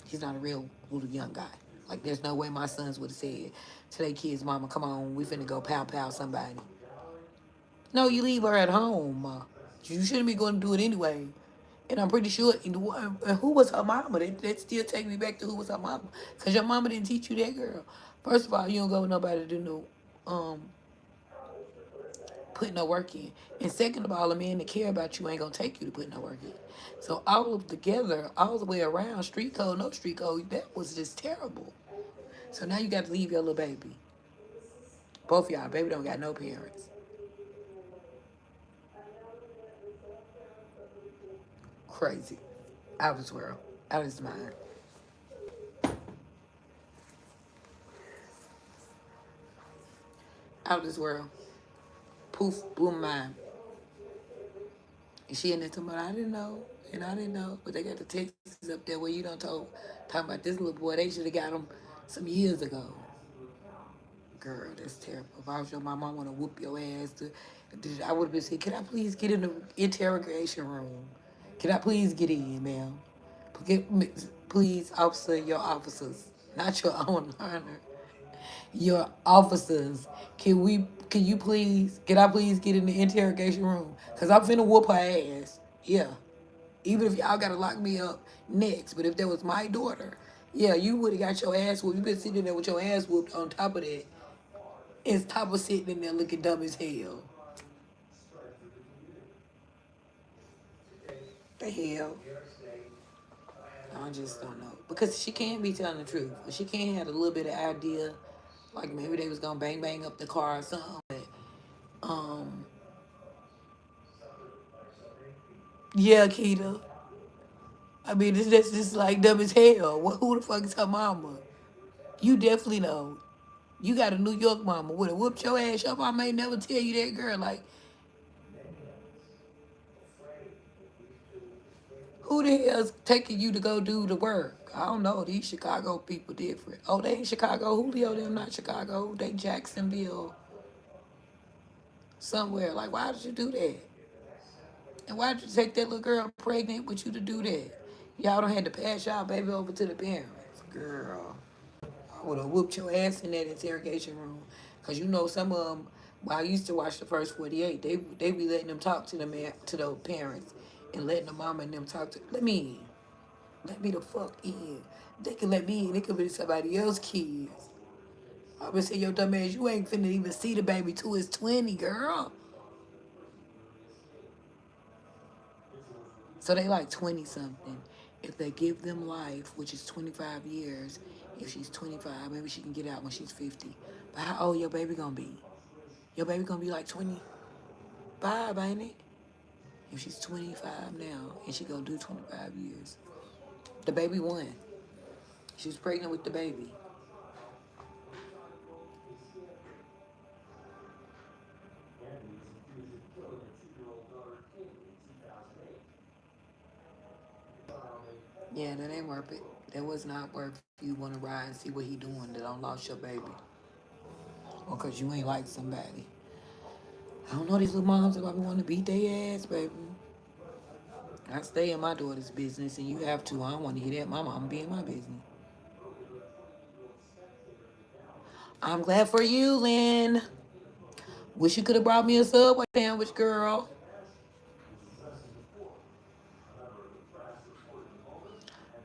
He's not a real little young guy. Like, there's no way my sons would have said to their kids, mama, come on, we finna go pow pow somebody. No, you leave her at home. You shouldn't be going to do it anyway. And I'm pretty sure, who was her mama? That still take me back to who was her mama. Because your mama didn't teach you that, girl. First of all, you don't go with nobody to do no, put no work in. And second of all, a man that care about you ain't gonna take you to put no work in. So all of together, all the way around, street code, no street code, that was just terrible. So now you got to leave your little baby. Both of y'all, baby don't got no parents. Crazy. Out of this world. Out of his mind. Out of this world. Poof, blew my mind. And she in there talking about, I didn't know, and I didn't know. But they got the Texas up there where you don't talking about this little boy. They should have got him some years ago. Girl, that's terrible. If I was your mom, I want to whoop your ass. I would have been saying, can I please get in the interrogation room? Can I please get in, ma'am? Please, officer, your officers, not your own learner. your officers, can you please, can I please get in the interrogation room? Cause I'm finna whoop her ass. Yeah. Even if y'all gotta lock me up next. But if that was my daughter, yeah, you would have got your ass whooped. You been sitting there with your ass whooped on top of that. It's top of sitting in there looking dumb as hell. The hell? I just don't know. Because she can't be telling the truth. She can't have a little bit of idea. Like maybe they was gonna bang bang up the car or something. But, yeah, Keita. I mean, that's just like dumb as hell. Who the fuck is her mama? You definitely know. You got a New York mama. Would have whooped your ass. Your mama ain't never tell you that, girl. Like, who the hell's taking you to go do the work? I don't know. These Chicago people different. Oh, they ain't Chicago. Julio, them not Chicago. They Jacksonville, somewhere. Like, why did you do that? And why did you take that little girl pregnant with you to do that? Y'all don't have to pass y'all baby over to the parents. Girl, I would have whooped your ass in that interrogation room. Because you know some of them, when I used to watch the first 48, they be letting them talk to the man, to the parents and letting the mama and them talk to, let me in. Let me the fuck in. They can let me in. It could be somebody else's kids. I would say, yo, dumb ass, you ain't finna even see the baby till it's 20, girl. So they like 20 something. If they give them life, which is 25 years, if she's 25, maybe she can get out when she's 50. But how old your baby gonna be? Your baby gonna be like 25, ain't it? If she's 25 now and she gonna do 25 years. The baby won. She was pregnant with the baby. Yeah, that ain't worth it. That was not worth you want to ride and see what he doing that don't lost your baby. Or cause you ain't like somebody. I don't know these little moms that probably want to beat their ass, baby. I stay in my daughter's business and you have to. I don't want to hear that. My mom be in my business. I'm glad for you, Lynn. Wish you could have brought me a Subway sandwich, girl.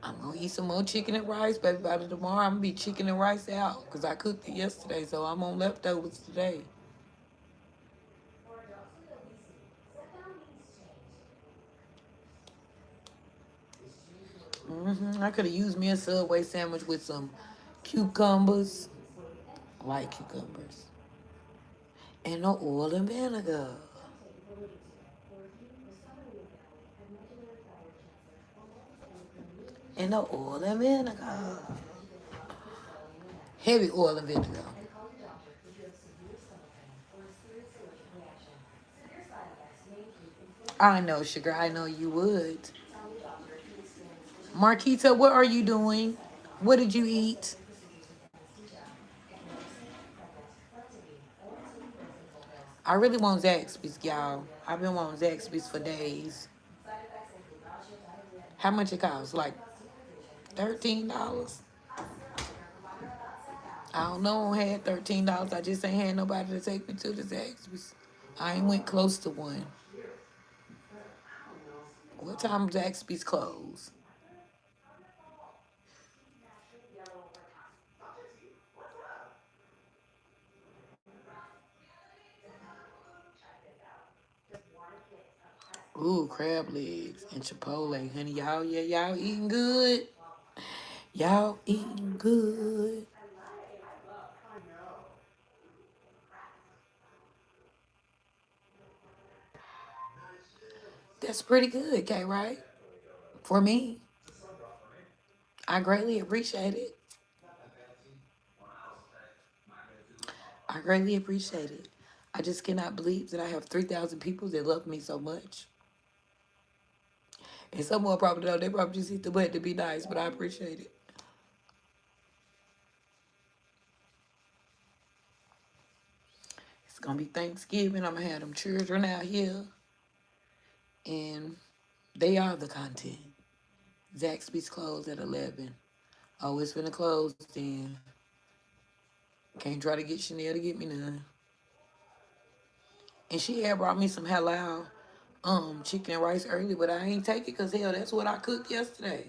I'm gonna eat some more chicken and rice, baby. By tomorrow, I'm gonna be chicken and rice out because I cooked it yesterday, so I'm on leftovers today. I could have used me a Subway sandwich with some cucumbers. I like cucumbers. And no oil and vinegar. And no oil and vinegar. Heavy oil and vinegar. I know, sugar. I know you would. Marquita, what are you doing? What did you eat? I really want Zaxby's, y'all. I've been wanting Zaxby's for days. How much it costs? Like $13? I don't know. I had $13. I just ain't had nobody to take me to the Zaxby's. I ain't went close to one. What time Zaxby's close? Ooh, crab legs and Chipotle, honey. Y'all, yeah, y'all eating good. Y'all eating good. That's pretty good, Kay, right? For me, I greatly appreciate it. I greatly appreciate it. I just cannot believe that I have 3,000 people that love me so much. And someone probably don't. They probably just hit the button to be nice, but I appreciate it. It's gonna be Thanksgiving. I'm gonna have them children out here, and they are the content. Zaxby's closed at 11. Oh, it's gonna close then. Can't try to get Chanel to get me none. And she had brought me some halal chicken and rice early, but I ain't take it because hell, that's what I cooked yesterday.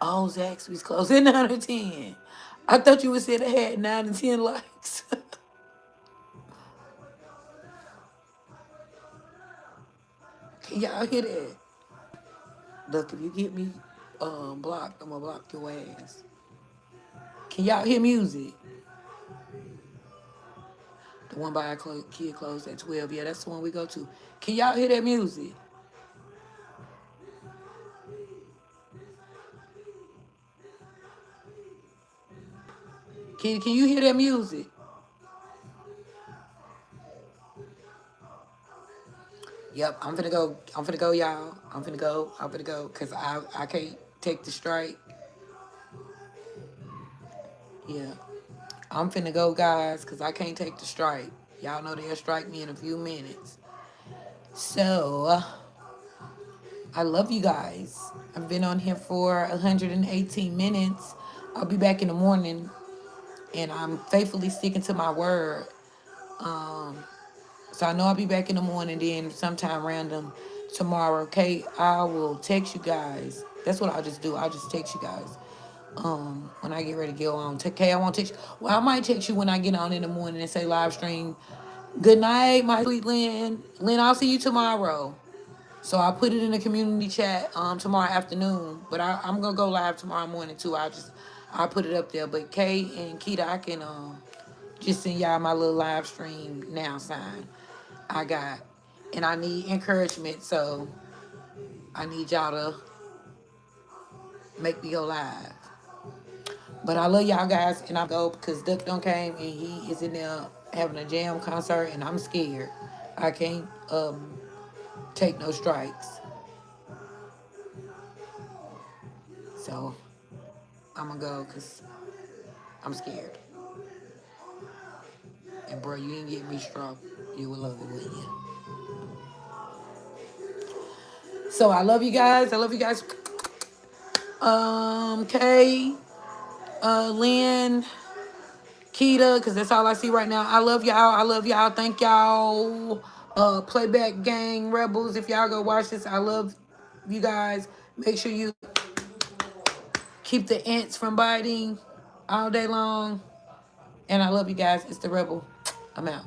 Oh, Zaxby's close at 9 or 10. I thought you would say they had 9 and 10 likes. Can y'all hear that? Look, if you get me blocked, I'm gonna block your ass. Can y'all hear music? The one by our kid closed at 12. Yeah, that's the one we go to. Can y'all hear that music? Can you hear that music? Yep, I'm finna go. I'm finna go, y'all. I'm finna go. I'm finna go. Cause I can't take the strike. Yeah. I'm finna go, guys, cause I can't take the strike. Y'all know they'll strike me in a few minutes. So I love you guys. I've been on here for 118 minutes. I'll be back in the morning, and I'm faithfully sticking to my word. So I know I'll be back in the morning, then sometime random tomorrow. Okay, I will text you guys. That's what I'll just do. I'll just text you guys. When I get ready to go on. Okay, I won't text you. Well, I might text you when I get on in the morning and say live stream. Good night, my sweet Lynn. Lynn, I'll see you tomorrow. So I'll put it in the community chat tomorrow afternoon. But I'm gonna go live tomorrow morning too. I'll put it up there. But Kay and Keita, I can just send y'all my little live stream now sign I got. And I need encouragement, so I need y'all to make me go live. But I love y'all guys, and I go because Duck Done came and he is in there having a jam concert, and I'm scared. I can't take no strikes, so I'm gonna go because I'm scared. And bro, you ain't get me struck. You will love it, will you? So I love you guys. I love you guys. Kay, Lynn, Keita, because that's all I see right now. I love y'all. I love y'all. Thank y'all. Playback gang rebels. If y'all go watch this, I love you guys. Make sure you keep the ants from biting all day long. And I love you guys. It's the Rebel. I'm out.